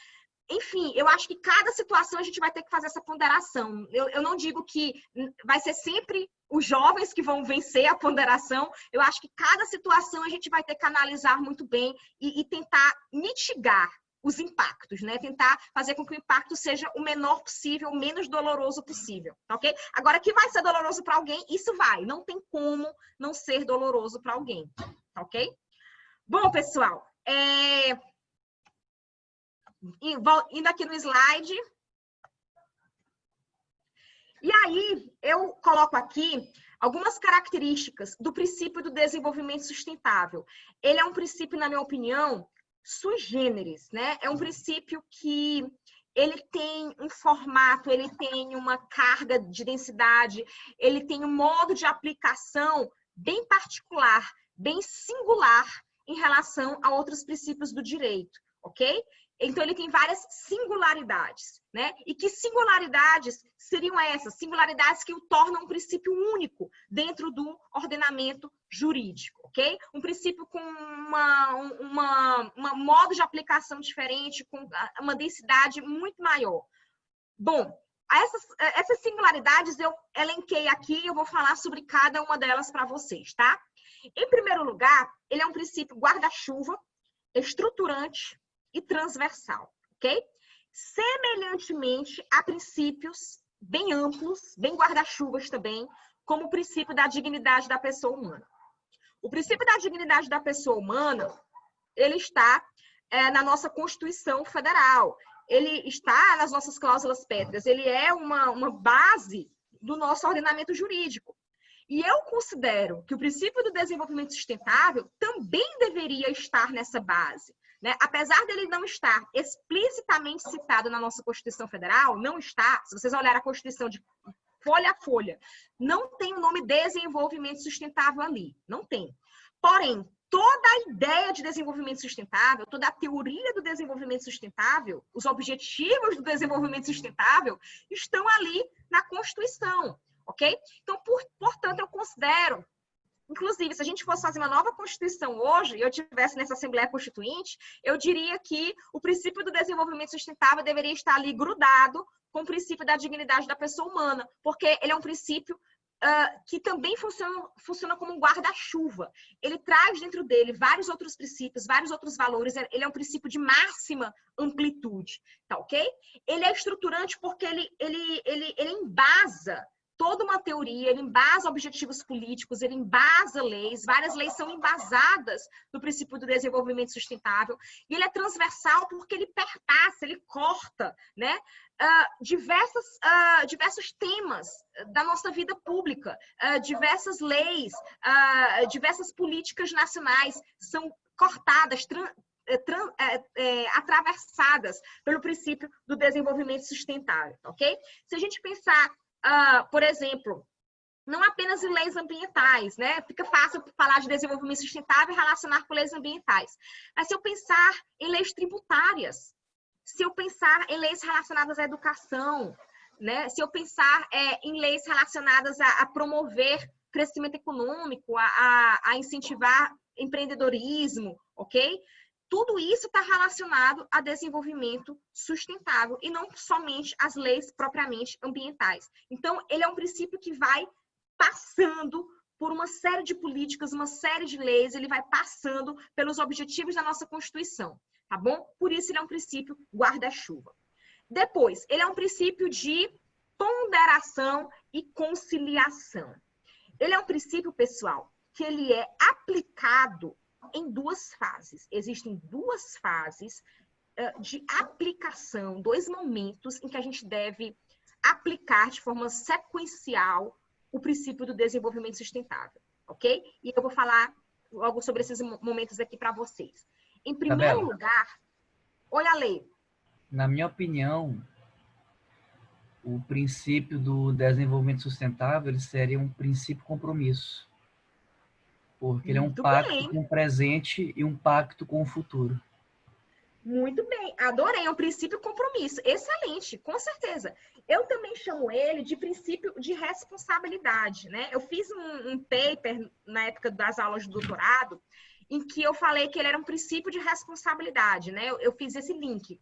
S1: Enfim, eu acho que cada situação a gente vai ter que fazer essa ponderação. Eu não digo que vai ser sempre os jovens que vão vencer a ponderação. Eu acho que cada situação a gente vai ter que analisar muito bem e tentar mitigar os impactos, né? Tentar fazer com que o impacto seja o menor possível, o menos doloroso possível, tá ok? Agora, que vai ser doloroso para alguém, isso vai. Não tem como não ser doloroso para alguém, tá ok? Bom, pessoal, indo aqui no slide. E aí, eu coloco aqui algumas características do princípio do desenvolvimento sustentável. Ele é um princípio, na minha opinião, sui generis, né? É um princípio que ele tem um formato, ele tem uma carga de densidade, ele tem um modo de aplicação bem particular, bem singular em relação a outros princípios do direito, ok? Então, ele tem várias singularidades, né? E que singularidades seriam essas? Singularidades que o tornam um princípio único dentro do ordenamento jurídico, ok? Um princípio com uma modo de aplicação diferente, com uma densidade muito maior. Bom, essas singularidades eu elenquei aqui e eu vou falar sobre cada uma delas para vocês, tá? Em primeiro lugar, ele é um princípio guarda-chuva, estruturante e transversal, ok? Semelhantemente a princípios bem amplos, bem guarda-chuvas também, como o princípio da dignidade da pessoa humana. O princípio da dignidade da pessoa humana, ele está na nossa Constituição Federal, ele está nas nossas cláusulas pétreas, ele é uma base do nosso ordenamento jurídico. E eu considero que o princípio do desenvolvimento sustentável também deveria estar nessa base, né? Apesar dele não estar explicitamente citado na nossa Constituição Federal, não está, se vocês olharem a Constituição de folha a folha, não tem o nome desenvolvimento sustentável ali, não tem. Porém, toda a ideia de desenvolvimento sustentável, toda a teoria do desenvolvimento sustentável, os objetivos do desenvolvimento sustentável estão ali na Constituição, ok? Então, portanto, eu considero, inclusive, se a gente fosse fazer uma nova Constituição hoje, e eu estivesse nessa Assembleia Constituinte, eu diria que o princípio do desenvolvimento sustentável deveria estar ali grudado com o princípio da dignidade da pessoa humana, porque ele é um princípio que também funciona como um guarda-chuva. Ele traz dentro dele vários outros princípios, vários outros valores. Ele é um princípio de máxima amplitude, tá ok? Ele é estruturante porque ele embasa toda uma teoria, ele embasa objetivos políticos, ele embasa leis, várias leis são embasadas no princípio do desenvolvimento sustentável, e ele é transversal porque ele perpassa, ele corta, né, diversos temas da nossa vida pública, diversas leis, diversas políticas nacionais são cortadas, atravessadas pelo princípio do desenvolvimento sustentável, ok? Se a gente pensar por exemplo, não apenas em leis ambientais, né? Fica fácil falar de desenvolvimento sustentável e relacionar com leis ambientais. Mas se eu pensar em leis tributárias, se eu pensar em leis relacionadas à educação, né? Se eu pensar em leis relacionadas a promover crescimento econômico, a incentivar empreendedorismo, ok? Tudo isso está relacionado a desenvolvimento sustentável e não somente as leis propriamente ambientais. Então, ele é um princípio que vai passando por uma série de políticas, uma série de leis, ele vai passando pelos objetivos da nossa Constituição, tá bom? Por isso, ele é um princípio guarda-chuva. Depois, ele é um princípio de ponderação e conciliação. Ele é um princípio, pessoal, que ele é aplicado em duas fases. Existem duas fases de aplicação, dois momentos em que a gente deve aplicar de forma sequencial o princípio do desenvolvimento sustentável, ok? E eu vou falar logo sobre esses momentos aqui para vocês. Em primeiro lugar, oi, Ale.
S3: Na minha opinião, o princípio do desenvolvimento sustentável ele seria um princípio compromisso. Porque ele é um pacto com o presente e um pacto com o futuro.
S1: Muito bem, adorei, é um princípio compromisso, excelente, com certeza. Eu também chamo ele de princípio de responsabilidade, né? Eu fiz um paper na época das aulas de doutorado, em que eu falei que ele era um princípio de responsabilidade, né? Eu fiz esse link,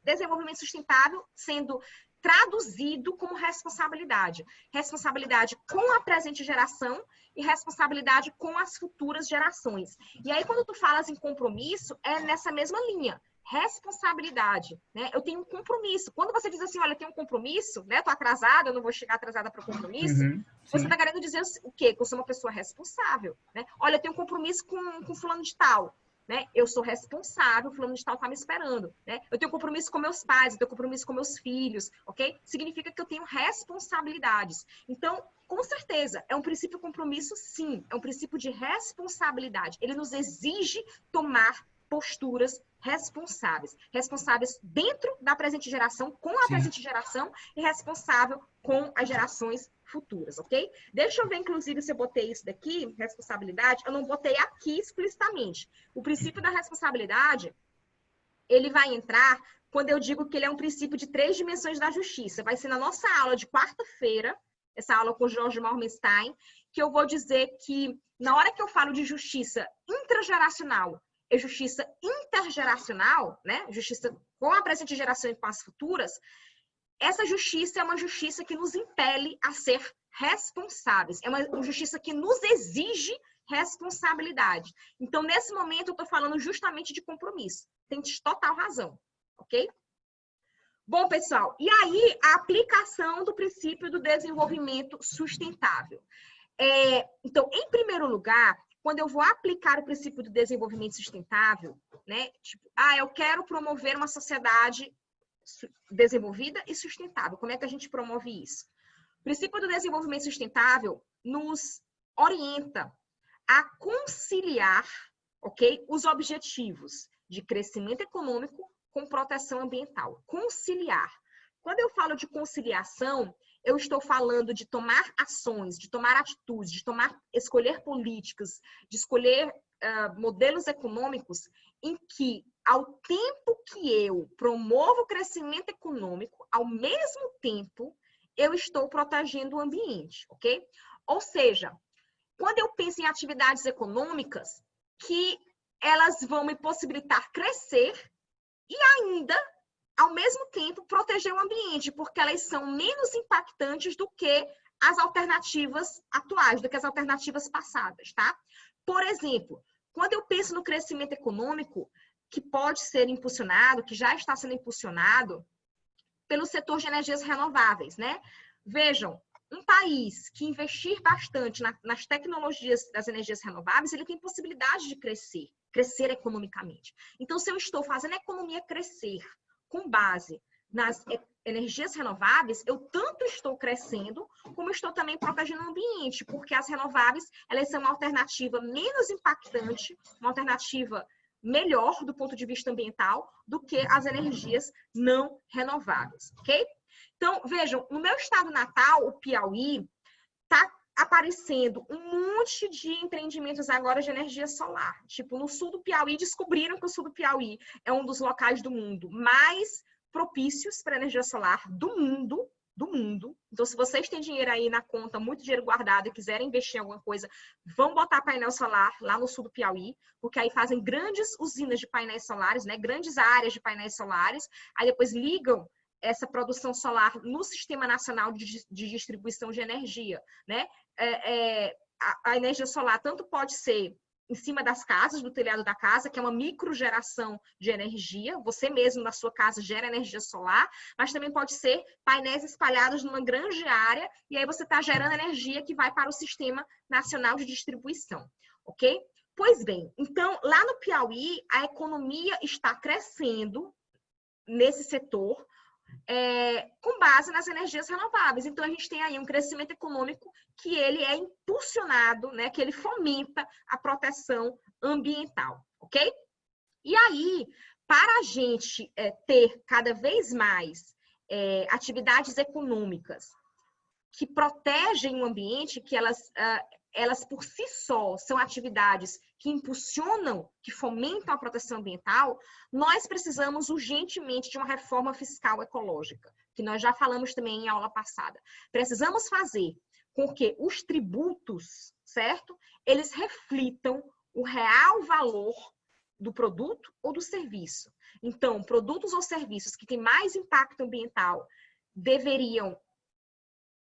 S1: desenvolvimento sustentável sendo traduzido como responsabilidade. Responsabilidade com a presente geração e responsabilidade com as futuras gerações. E aí, quando tu falas em compromisso, é nessa mesma linha. Responsabilidade, né? Eu tenho um compromisso. Quando você diz assim, olha, eu tenho um compromisso, né? Tô atrasada, eu não vou chegar atrasada para o compromisso. Você tá querendo dizer o quê? Que eu sou uma pessoa responsável, né? Olha, eu tenho um compromisso com fulano de tal. Né? Eu sou responsável, fulano de tal está me esperando, né? Eu tenho compromisso com meus pais, eu tenho compromisso com meus filhos, ok? Significa que eu tenho responsabilidades. Então, com certeza, é um princípio de compromisso, sim. É um princípio de responsabilidade. Ele nos exige tomar posturas responsáveis. Responsáveis dentro da presente geração, com a presente geração, e responsável com as gerações futuras, ok? Deixa eu ver, inclusive, se eu botei isso daqui, responsabilidade. Eu não botei aqui explicitamente. O princípio da responsabilidade, ele vai entrar quando eu digo que ele é um princípio de 3 dimensões da justiça. Vai ser na nossa aula de quarta-feira, essa aula com o Jorge Morgenstein, que eu vou dizer que, na hora que eu falo de justiça intrageracional e justiça intergeracional, né? Justiça com a presente geração e com as futuras, essa justiça é uma justiça que nos impele a ser responsáveis. É uma justiça que nos exige responsabilidade. Então, nesse momento, eu estou falando justamente de compromisso. Tem total razão, ok? Bom, pessoal, e aí a aplicação do princípio do desenvolvimento sustentável. Então, em primeiro lugar, quando eu vou aplicar o princípio do desenvolvimento sustentável, né? Tipo, eu quero promover uma sociedade desenvolvida e sustentável. Como é que a gente promove isso? O princípio do desenvolvimento sustentável nos orienta a conciliar, ok, os objetivos de crescimento econômico com proteção ambiental. Conciliar. Quando eu falo de conciliação, eu estou falando de tomar ações, de tomar atitudes, de escolher políticas, de escolher modelos econômicos em que, ao tempo que eu promovo o crescimento econômico, ao mesmo tempo, eu estou protegendo o ambiente, ok? Ou seja, quando eu penso em atividades econômicas que elas vão me possibilitar crescer e ainda, ao mesmo tempo, proteger o ambiente, porque elas são menos impactantes do que as alternativas atuais, do que as alternativas passadas, tá? Por exemplo, quando eu penso no crescimento econômico, que pode ser impulsionado, que já está sendo impulsionado pelo setor de energias renováveis, né? Vejam, um país que investir bastante nas tecnologias das energias renováveis, ele tem possibilidade de crescer economicamente. Então, se eu estou fazendo a economia crescer com base nas energias renováveis, eu tanto estou crescendo, como estou também protegendo o ambiente, porque as renováveis, elas são uma alternativa menos impactante, uma alternativa melhor do ponto de vista ambiental do que as energias não renováveis, ok? Então, vejam, no meu estado natal, o Piauí, está aparecendo um monte de empreendimentos agora de energia solar. Tipo, no sul do Piauí, descobriram que o sul do Piauí é um dos locais do mundo mais propícios para energia solar do mundo. Então, se vocês têm dinheiro aí na conta, muito dinheiro guardado e quiserem investir em alguma coisa, vão botar painel solar lá no sul do Piauí, porque aí fazem grandes usinas de painéis solares, né? Grandes áreas de painéis solares, aí depois ligam essa produção solar no Sistema Nacional de Distribuição de Energia, né? A energia solar tanto pode ser em cima das casas, do telhado da casa, que é uma microgeração de energia. Você mesmo, na sua casa, gera energia solar, mas também pode ser painéis espalhados numa grande área, e aí você está gerando energia que vai para o Sistema Nacional de Distribuição, ok? Pois bem, então, lá no Piauí, a economia está crescendo nesse setor, com base nas energias renováveis. Então, a gente tem aí um crescimento econômico que ele é impulsionado, né, que ele fomenta a proteção ambiental, ok? E aí, para a gente ter cada vez mais atividades econômicas que protegem o ambiente, que elas por si só são atividades que impulsionam, que fomentam a proteção ambiental, nós precisamos urgentemente de uma reforma fiscal ecológica, que nós já falamos também em aula passada. Precisamos fazer com que os tributos, certo? Eles reflitam o real valor do produto ou do serviço. Então, produtos ou serviços que têm mais impacto ambiental deveriam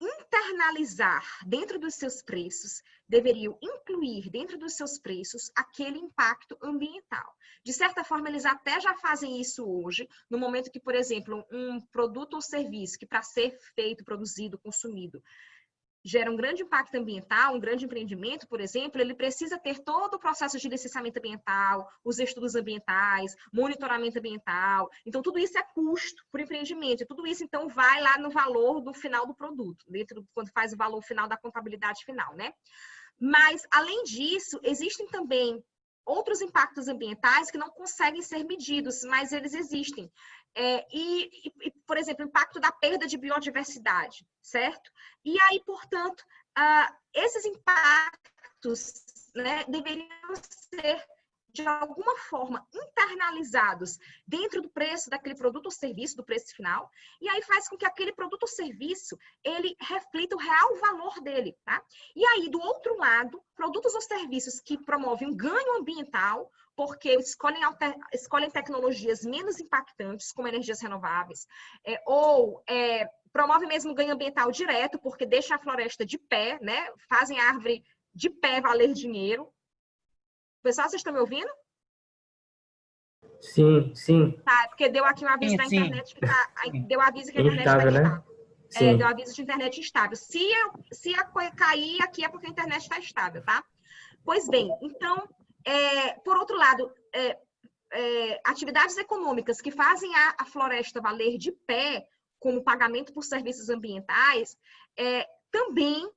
S1: internalizar dentro dos seus preços, deveriam incluir dentro dos seus preços aquele impacto ambiental. De certa forma, eles até já fazem isso hoje, no momento que, por exemplo, um produto ou serviço que para ser feito, produzido, consumido, gera um grande impacto ambiental, um grande empreendimento, por exemplo, ele precisa ter todo o processo de licenciamento ambiental, os estudos ambientais, monitoramento ambiental. Então, tudo isso é custo por empreendimento. E tudo isso, então, vai lá no valor do final do produto, quando faz o valor final da contabilidade final, né? Mas, além disso, existem também outros impactos ambientais que não conseguem ser medidos, mas eles existem. Por exemplo, o impacto da perda de biodiversidade, certo? E aí, portanto, esses impactos, né, deveriam ser, de alguma forma, internalizados dentro do preço daquele produto ou serviço, do preço final, e aí faz com que aquele produto ou serviço, ele reflita o real valor dele, tá? E aí, do outro lado, produtos ou serviços que promovem um ganho ambiental, porque escolhem tecnologias menos impactantes, como energias renováveis, promove mesmo ganho ambiental direto, porque deixa a floresta de pé, né? Fazem a árvore de pé valer dinheiro. Pessoal, vocês estão me ouvindo?
S4: Sim, sim.
S1: Tá, porque deu aqui um aviso da internet que tá, deu aviso que a internet está
S4: instável, né? Sim.
S1: Deu aviso de internet instável. Se cair aqui é porque a internet está estável, tá? Pois bem, então, por outro lado, atividades econômicas que fazem a floresta valer de pé, como pagamento por serviços ambientais, também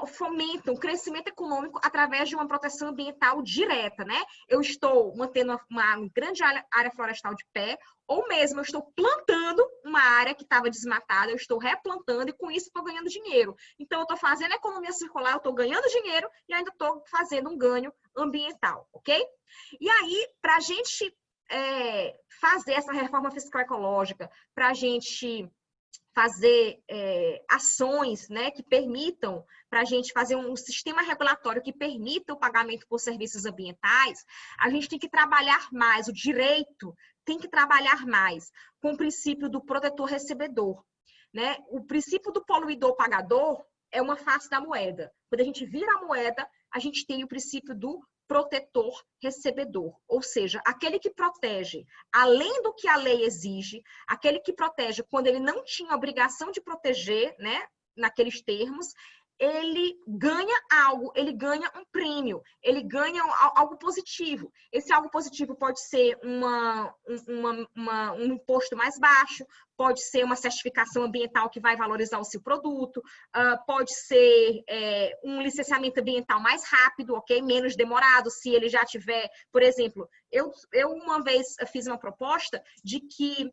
S1: fomentam o crescimento econômico através de uma proteção ambiental direta, né? Eu estou mantendo uma grande área florestal de pé, ou mesmo eu estou plantando uma área que estava desmatada, eu estou replantando e com isso estou ganhando dinheiro. Então, eu estou fazendo economia circular, eu estou ganhando dinheiro e ainda estou fazendo um ganho ambiental, ok? E aí, para a gente fazer essa reforma fiscal ecológica, para a gente fazer ações, né, que permitam, para a gente fazer um sistema regulatório que permita o pagamento por serviços ambientais, a gente tem que trabalhar mais, o direito tem que trabalhar mais com o princípio do protetor-recebedor, né? O princípio do poluidor-pagador é uma face da moeda. Quando a gente vira a moeda, a gente tem o princípio do protetor-recebedor, ou seja, aquele que protege além do que a lei exige, aquele que protege quando ele não tinha obrigação de proteger, né, naqueles termos, ele ganha algo, ele ganha um prêmio, ele ganha algo positivo. Esse algo positivo pode ser um imposto mais baixo, pode ser uma certificação ambiental que vai valorizar o seu produto, pode ser um licenciamento ambiental mais rápido, ok? Menos demorado, se ele já tiver, por exemplo, eu uma vez fiz uma proposta de que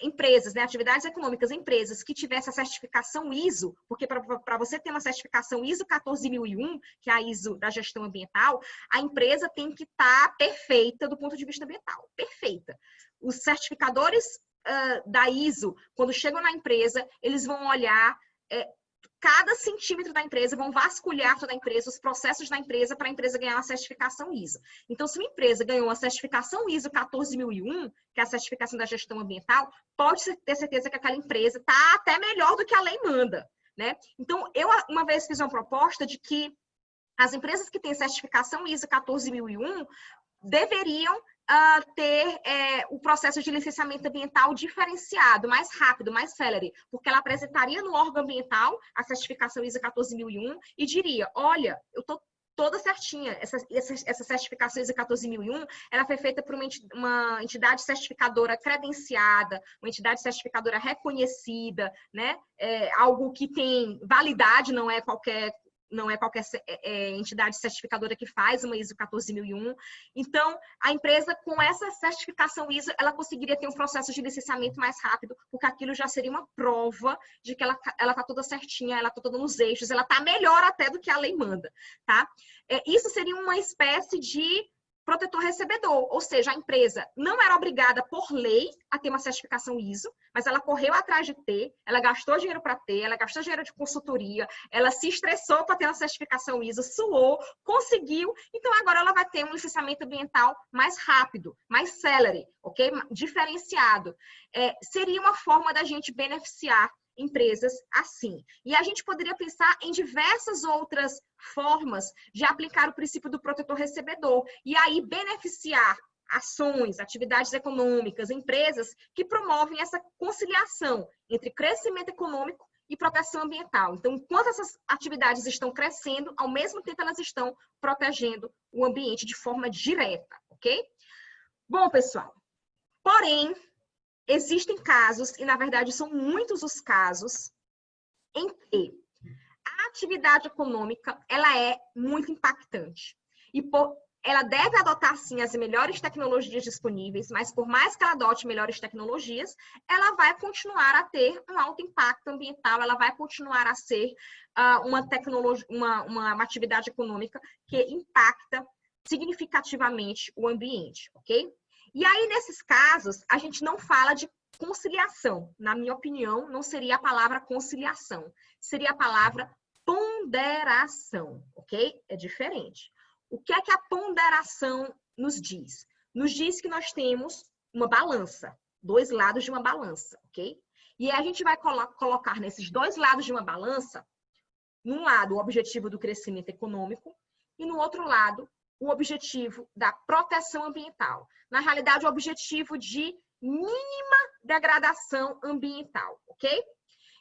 S1: empresas, né, atividades econômicas, empresas que tivessem a certificação ISO, porque para você ter uma certificação ISO 14001, que é a ISO da gestão ambiental, a empresa tem que estar perfeita do ponto de vista ambiental, perfeita. Os certificadores da ISO, quando chegam na empresa, eles vão olhar cada centímetro da empresa, vão vasculhar toda a empresa, os processos da empresa, para a empresa ganhar uma certificação ISO. Então, se uma empresa ganhou uma certificação ISO 14001, que é a certificação da gestão ambiental, pode ter certeza que aquela empresa está até melhor do que a lei manda, né? Então, eu uma vez fiz uma proposta de que as empresas que têm certificação ISO 14001 deveriam ter o processo de licenciamento ambiental diferenciado, mais rápido, mais célere, porque ela apresentaria no órgão ambiental a certificação ISO 14001 e diria, olha, eu estou toda certinha, essa certificação ISO 14001, ela foi feita por uma entidade certificadora credenciada, uma entidade certificadora reconhecida, né? Algo que tem validade, não é qualquer não é qualquer entidade certificadora que faz uma ISO 14001. Então, a empresa, com essa certificação ISO, ela conseguiria ter um processo de licenciamento mais rápido, porque aquilo já seria uma prova de que ela está toda certinha, ela está toda nos eixos, ela está melhor até do que a lei manda, tá? Isso seria uma espécie de protetor recebedor, ou seja, a empresa não era obrigada por lei a ter uma certificação ISO, mas ela correu atrás de ter, ela gastou dinheiro para ter, ela gastou dinheiro de consultoria, ela se estressou para ter uma certificação ISO, suou, conseguiu, então agora ela vai ter um licenciamento ambiental mais rápido, mais celere, ok? Diferenciado. Seria uma forma da gente beneficiar empresas assim. E a gente poderia pensar em diversas outras formas de aplicar o princípio do protetor recebedor e aí beneficiar ações, atividades econômicas, empresas que promovem essa conciliação entre crescimento econômico e proteção ambiental. Então, enquanto essas atividades estão crescendo, ao mesmo tempo elas estão protegendo o ambiente de forma direta, ok? Bom, pessoal, porém, existem casos, e na verdade são muitos os casos, em que a atividade econômica ela é muito impactante. E ela deve adotar, sim, as melhores tecnologias disponíveis, mas por mais que ela adote melhores tecnologias, ela vai continuar a ter um alto impacto ambiental, ela vai continuar a ser uma atividade econômica que impacta significativamente o ambiente, ok? E aí, nesses casos, a gente não fala de conciliação. Na minha opinião, não seria a palavra conciliação. Seria a palavra ponderação, ok? É diferente. O que é que a ponderação nos diz? Nos diz que nós temos uma balança, dois lados de uma balança, ok? E aí a gente vai colocar nesses dois lados de uma balança, num lado o objetivo do crescimento econômico e no outro lado o objetivo da proteção ambiental. Na realidade, o objetivo de mínima degradação ambiental, ok?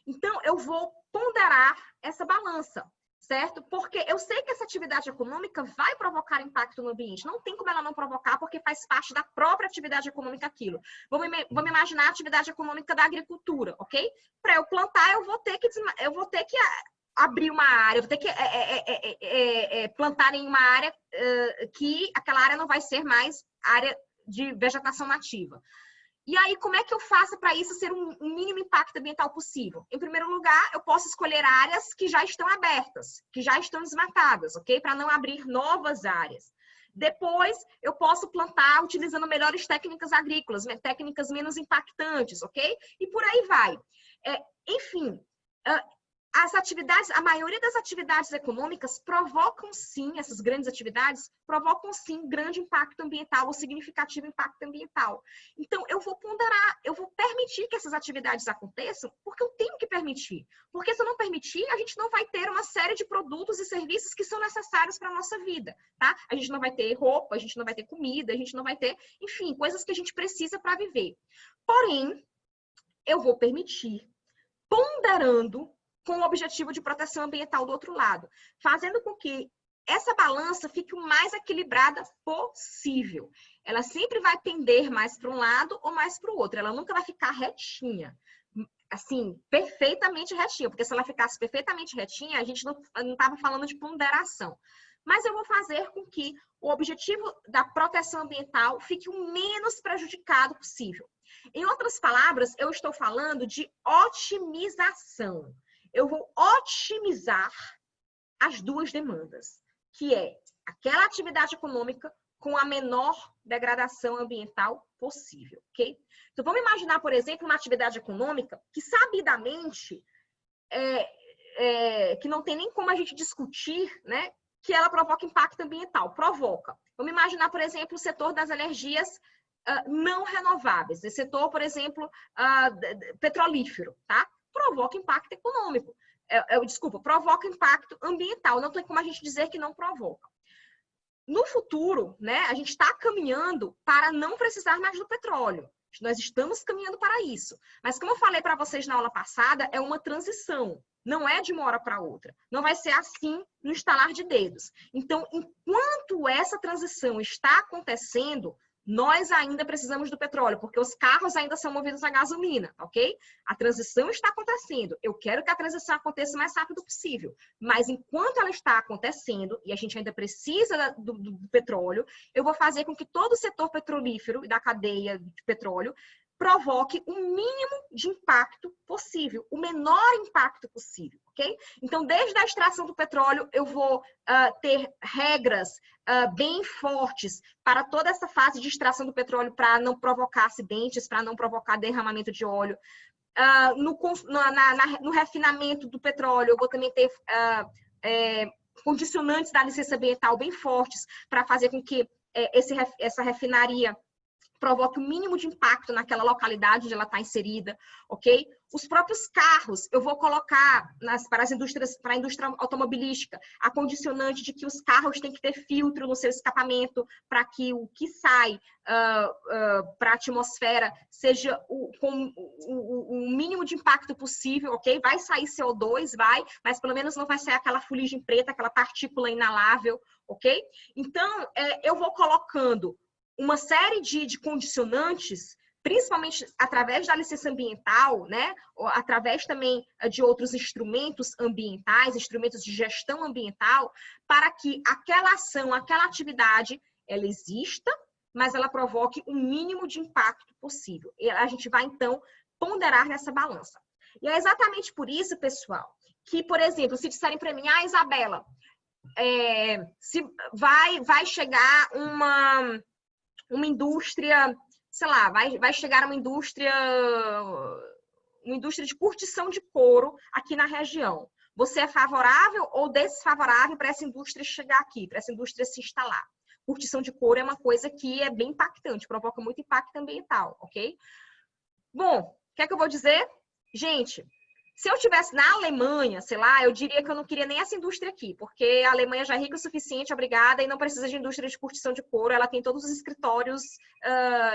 S1: Então, eu vou ponderar essa balança, certo? Porque eu sei que essa atividade econômica vai provocar impacto no ambiente. Não tem como ela não provocar, porque faz parte da própria atividade econômica aquilo. Vamos imaginar a atividade econômica da agricultura, ok? Para eu plantar, eu vou ter que abrir uma área, eu vou ter que plantar em uma área que aquela área não vai ser mais área de vegetação nativa. E aí, como é que eu faço para isso ser um mínimo impacto ambiental possível? Em primeiro lugar, eu posso escolher áreas que já estão abertas, que já estão desmatadas, ok? Para não abrir novas áreas. Depois, eu posso plantar utilizando melhores técnicas agrícolas, técnicas menos impactantes, ok? E por aí vai. Enfim, a maioria das atividades econômicas provocam sim, essas grandes atividades, provocam sim grande impacto ambiental ou significativo impacto ambiental. Então, eu vou ponderar, eu vou permitir que essas atividades aconteçam, porque eu tenho que permitir. Porque se eu não permitir, a gente não vai ter uma série de produtos e serviços que são necessários para a nossa vida, tá? A gente não vai ter roupa, a gente não vai ter comida, a gente não vai ter, enfim, coisas que a gente precisa para viver. Porém, eu vou permitir, ponderando com o objetivo de proteção ambiental do outro lado, fazendo com que essa balança fique o mais equilibrada possível. Ela sempre vai pender mais para um lado ou mais para o outro, ela nunca vai ficar retinha, assim, perfeitamente retinha, porque se ela ficasse perfeitamente retinha, a gente não estava falando de ponderação. Mas eu vou fazer com que o objetivo da proteção ambiental fique o menos prejudicado possível. Em outras palavras, eu estou falando de otimização. Eu vou otimizar as duas demandas, que é aquela atividade econômica com a menor degradação ambiental possível, ok? Então, vamos imaginar, por exemplo, uma atividade econômica que, sabidamente, que não tem nem como a gente discutir, né, que ela provoca impacto ambiental. Provoca. Vamos imaginar, por exemplo, o setor das energias não renováveis. Esse setor, por exemplo, petrolífero, tá? Provoca impacto econômico. Desculpa, provoca impacto ambiental. Não tem como a gente dizer que não provoca. No futuro, né, a gente está caminhando para não precisar mais do petróleo. Nós estamos caminhando para isso. Mas, como eu falei para vocês na aula passada, é uma transição. Não é de uma hora para outra. Não vai ser assim no estalar de dedos. Então, enquanto essa transição está acontecendo, nós ainda precisamos do petróleo, porque os carros ainda são movidos a gasolina, ok? A transição está acontecendo. Eu quero que a transição aconteça o mais rápido possível. Mas enquanto ela está acontecendo, e a gente ainda precisa do petróleo, eu vou fazer com que todo o setor petrolífero e da cadeia de petróleo provoque o mínimo de impacto possível, o menor impacto possível, ok? Então, desde a extração do petróleo, eu vou ter regras bem fortes para toda essa fase de extração do petróleo, para não provocar acidentes, para não provocar derramamento de óleo. No refinamento do petróleo, eu vou também ter condicionantes da licença ambiental bem fortes para fazer com que essa refinaria provoque o mínimo de impacto naquela localidade onde ela está inserida, ok? Os próprios carros, eu vou colocar para a indústria automobilística, a condicionante de que os carros têm que ter filtro no seu escapamento para que o que sai para a atmosfera seja com o mínimo de impacto possível, ok? Vai sair CO2, mas pelo menos não vai sair aquela fuligem preta, aquela partícula inalável, ok? Então, eu vou colocando uma série de condicionantes, principalmente através da licença ambiental, né? Ou através também de outros instrumentos ambientais, instrumentos de gestão ambiental, para que aquela ação, aquela atividade, ela exista, mas ela provoque o mínimo de impacto possível. E a gente vai, então, ponderar nessa balança. E é exatamente por isso, pessoal, que, por exemplo, se disserem para mim, Isabela, se vai chegar uma indústria, sei lá, vai chegar uma indústria de curtição de couro aqui na região. Você é favorável ou desfavorável para essa indústria chegar aqui, para essa indústria se instalar? Curtição de couro é uma coisa que é bem impactante, provoca muito impacto ambiental, ok? Bom, o que é que eu vou dizer? Gente, se eu estivesse na Alemanha, sei lá, eu diria que eu não queria nem essa indústria aqui, porque a Alemanha já é rica o suficiente, obrigada, e não precisa de indústria de curtição de couro, ela tem todos os escritórios,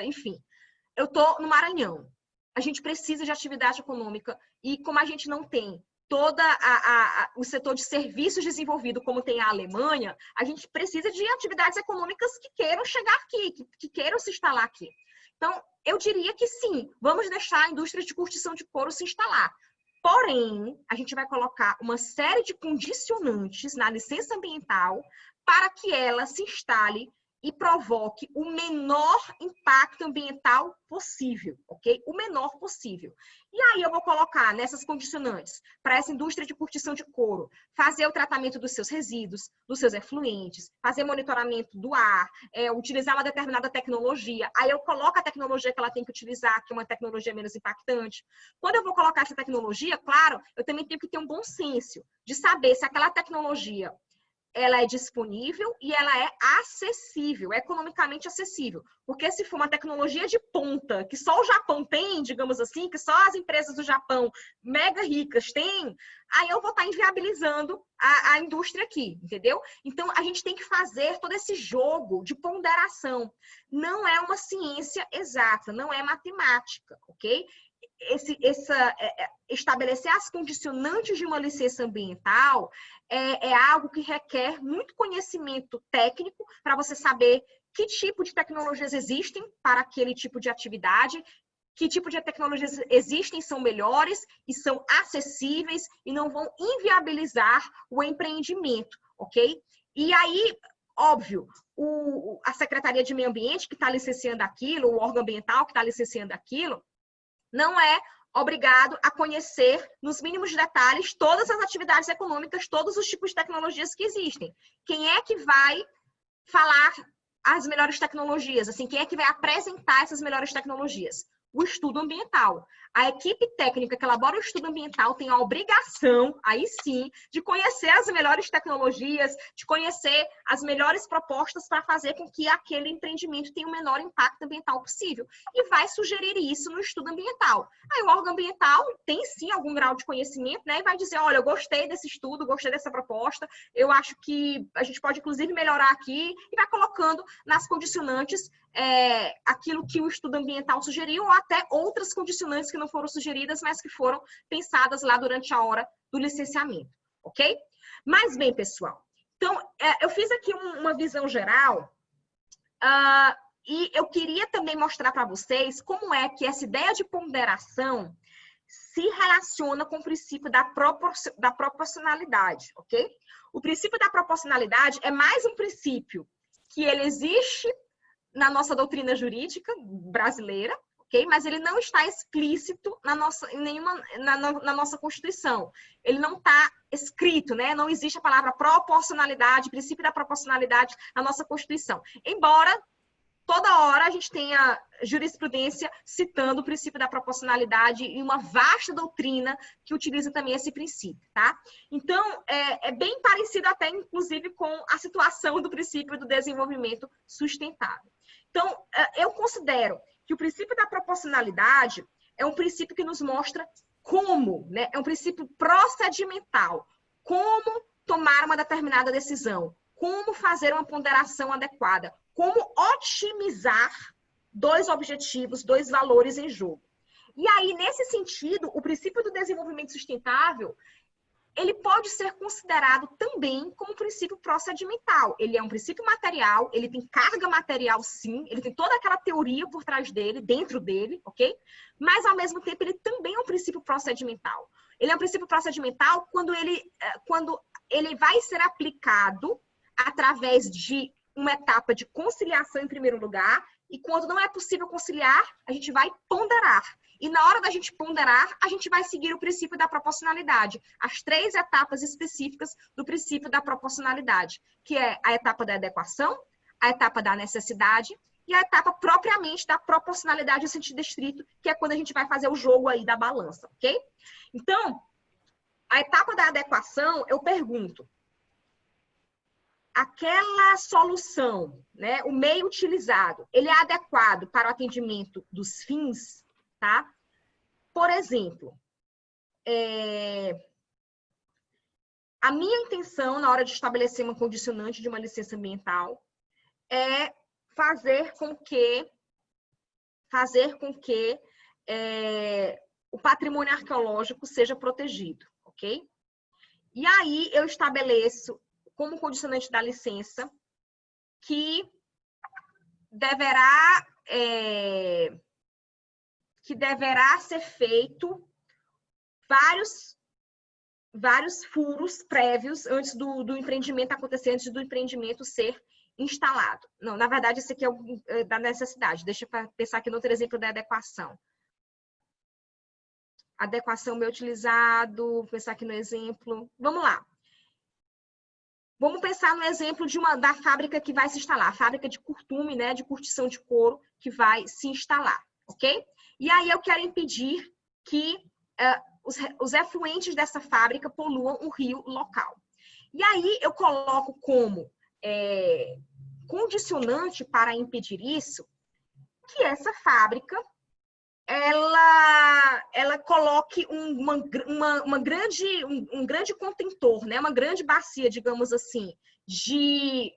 S1: enfim. Eu estou no Maranhão. A gente precisa de atividade econômica, e como a gente não tem todo o setor de serviços desenvolvido como tem a Alemanha, a gente precisa de atividades econômicas que queiram chegar aqui, que queiram se instalar aqui. Então, eu diria que sim, vamos deixar a indústria de curtição de couro se instalar. Porém, a gente vai colocar uma série de condicionantes na licença ambiental para que ela se instale e provoque o menor impacto ambiental possível, ok? O menor possível. E aí eu vou colocar nessas condicionantes para essa indústria de curtição de couro, fazer o tratamento dos seus resíduos, dos seus efluentes, fazer monitoramento do ar, utilizar uma determinada tecnologia. Aí eu coloco a tecnologia que ela tem que utilizar, que é uma tecnologia menos impactante. Quando eu vou colocar essa tecnologia, claro, eu também tenho que ter um bom senso de saber se aquela tecnologia ela é disponível e ela é acessível, economicamente acessível. Porque se for uma tecnologia de ponta, que só o Japão tem, digamos assim, que só as empresas do Japão mega ricas têm, aí eu vou estar inviabilizando a indústria aqui, entendeu? Então, a gente tem que fazer todo esse jogo de ponderação. Não é uma ciência exata, não é matemática, ok? Estabelecer as condicionantes de uma licença ambiental é algo que requer muito conhecimento técnico para você saber que tipo de tecnologias existem para aquele tipo de atividade, que tipo de tecnologias existem, são melhores e são acessíveis e não vão inviabilizar o empreendimento, ok? E aí, óbvio, a Secretaria de Meio Ambiente que está licenciando aquilo, o órgão ambiental que está licenciando aquilo, não é obrigado a conhecer, nos mínimos detalhes, todas as atividades econômicas, todos os tipos de tecnologias que existem. Quem é que vai falar as melhores tecnologias? Assim, quem é que vai apresentar essas melhores tecnologias? O estudo ambiental. A equipe técnica que elabora o estudo ambiental tem a obrigação, aí sim, de conhecer as melhores tecnologias, de conhecer as melhores propostas para fazer com que aquele empreendimento tenha o menor impacto ambiental possível. E vai sugerir isso no estudo ambiental. Aí o órgão ambiental tem sim algum grau de conhecimento, né? E vai dizer, olha, eu gostei desse estudo, gostei dessa proposta, eu acho que a gente pode, inclusive, melhorar aqui, e vai colocando nas condicionantes aquilo que o estudo ambiental sugeriu, ou até outras condicionantes que não foram sugeridas, mas que foram pensadas lá durante a hora do licenciamento, ok? Mas bem, pessoal, então, eu fiz aqui uma visão geral, E eu queria também mostrar para vocês como é que essa ideia de ponderação se relaciona com o princípio da proporcionalidade, ok? O princípio da proporcionalidade é mais um princípio que ele existe na nossa doutrina jurídica brasileira, ok? Mas ele não está explícito na nossa Constituição. Ele não está escrito, né? Não existe a palavra proporcionalidade, princípio da proporcionalidade na nossa Constituição. Embora toda hora a gente tenha jurisprudência citando o princípio da proporcionalidade e uma vasta doutrina que utiliza também esse princípio, tá? Então, é bem parecido até, inclusive, com a situação do princípio do desenvolvimento sustentável. Então, eu considero que o princípio da proporcionalidade é um princípio que nos mostra como, né? É um princípio procedimental, como tomar uma determinada decisão, como fazer uma ponderação adequada, como otimizar dois objetivos, dois valores em jogo. E aí, nesse sentido, o princípio do desenvolvimento sustentável, ele pode ser considerado também como princípio procedimental. Ele é um princípio material, ele tem carga material, sim, ele tem toda aquela teoria por trás dele, dentro dele, ok? Mas, ao mesmo tempo, ele também é um princípio procedimental. Ele é um princípio procedimental quando ele vai ser aplicado através de uma etapa de conciliação em primeiro lugar, e quando não é possível conciliar, a gente vai ponderar. E na hora da gente ponderar, a gente vai seguir o princípio da proporcionalidade, as 3 etapas específicas do princípio da proporcionalidade, que é a etapa da adequação, a etapa da necessidade e a etapa propriamente da proporcionalidade em sentido estrito, que é quando a gente vai fazer o jogo aí da balança, ok? Então, a etapa da adequação, eu pergunto, aquela solução, né, o meio utilizado, ele é adequado para o atendimento dos fins, tá? Por exemplo, a minha intenção na hora de estabelecer uma condicionante de uma licença ambiental é fazer com que o patrimônio arqueológico seja protegido, ok? E aí eu estabeleço como condicionante da licença que deverá ser feito vários furos prévios antes do empreendimento acontecer, antes do empreendimento ser instalado. Não, na verdade, esse aqui é da necessidade. Deixa eu pensar aqui no outro exemplo da adequação. Adequação meio utilizado, vou pensar aqui no exemplo. Vamos lá. Vamos pensar no exemplo da fábrica que vai se instalar, a fábrica de curtume, né, de curtição de couro que vai se instalar, ok? E aí eu quero impedir que os efluentes dessa fábrica poluam o rio local. E aí eu coloco como condicionante para impedir isso que essa fábrica ela coloque um grande contentor, né? Uma grande bacia, digamos assim, de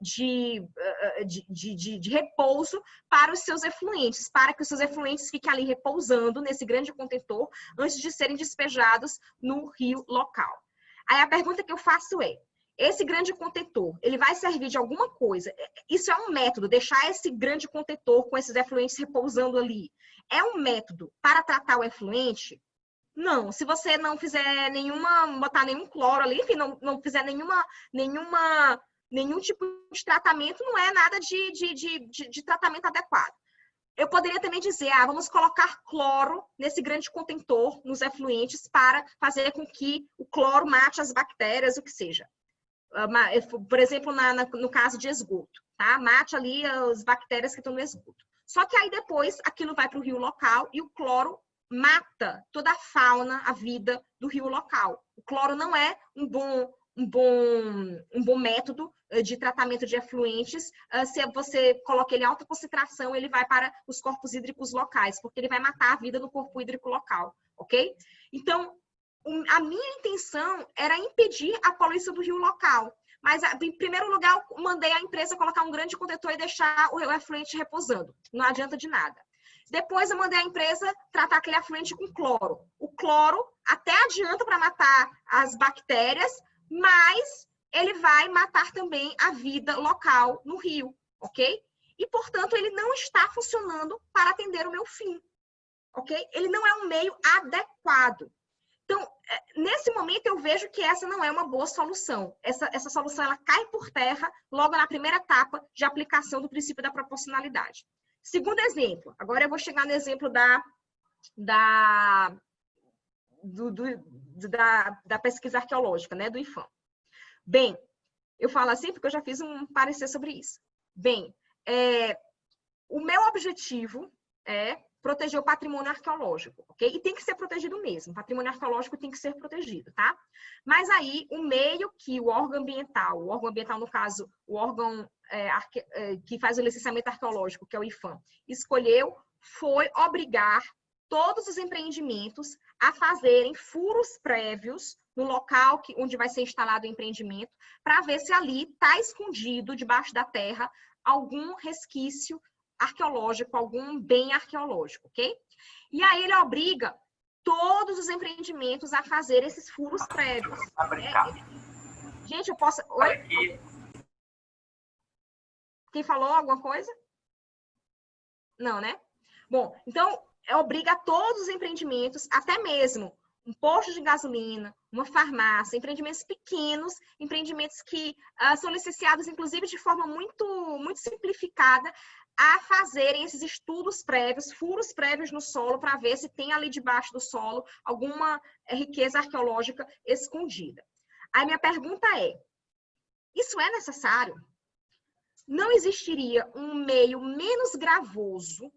S1: repouso para os seus efluentes, para que os seus efluentes fiquem ali repousando nesse grande contentor antes de serem despejados no rio local. Aí a pergunta que eu faço é, esse grande contentor, ele vai servir de alguma coisa? Isso é um método, deixar esse grande contentor com esses efluentes repousando ali. É um método para tratar o efluente? Não. Se você não fizer botar nenhum cloro ali, enfim, não fizer nenhum tipo de tratamento, não é nada de tratamento adequado. Eu poderia também dizer, vamos colocar cloro nesse grande contentor, nos efluentes, para fazer com que o cloro mate as bactérias, o que seja. Por exemplo, no caso de esgoto, tá? Mate ali as bactérias que estão no esgoto. Só que aí depois aquilo vai para o rio local e o cloro mata toda a fauna, a vida do rio local. O cloro não é um bom método de tratamento de efluentes. Se você coloca ele em alta concentração, ele vai para os corpos hídricos locais, porque ele vai matar a vida no corpo hídrico local, ok? Então, a minha intenção era impedir a poluição do rio local. Mas, em primeiro lugar, eu mandei a empresa colocar um grande contentor e deixar o efluente repousando. Não adianta de nada. Depois, eu mandei a empresa tratar aquele efluente com cloro. O cloro até adianta para matar as bactérias, mas ele vai matar também a vida local no rio, ok? e, portanto, ele não está funcionando para atender o meu fim, ok? Ele não é um meio adequado. Então, nesse momento, eu vejo que essa não é uma boa solução. Essa solução, ela cai por terra logo na primeira etapa de aplicação do princípio da proporcionalidade. Segundo exemplo, agora eu vou chegar no exemplo da pesquisa arqueológica, né, do IPHAN. Bem, eu falo assim porque eu já fiz um parecer sobre isso. Bem, o meu objetivo é proteger o patrimônio arqueológico, ok? E tem que ser protegido mesmo. O patrimônio arqueológico tem que ser protegido, tá? Mas aí, o meio que o órgão ambiental, no caso, o órgão que faz o licenciamento arqueológico, que é o IPHAN, escolheu foi obrigar todos os empreendimentos a fazerem furos prévios no local onde vai ser instalado o empreendimento, para ver se ali está escondido, debaixo da terra, algum resquício arqueológico, algum bem arqueológico, ok? E aí ele obriga todos os empreendimentos a fazer esses furos prévios. Gente, eu posso... Oi? Quem falou alguma coisa? Não, né? Bom, então, obriga todos os empreendimentos, até mesmo um posto de gasolina, uma farmácia, empreendimentos pequenos, empreendimentos que são licenciados, inclusive, de forma muito, muito simplificada, a fazerem esses estudos prévios, furos prévios no solo, para ver se tem ali debaixo do solo alguma riqueza arqueológica escondida. Aí minha pergunta é, isso é necessário? Não existiria um meio menos gravoso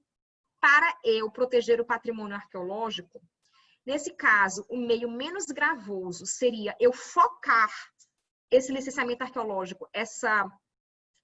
S1: para eu proteger o patrimônio arqueológico? Nesse caso, o meio menos gravoso seria eu focar esse licenciamento arqueológico, essa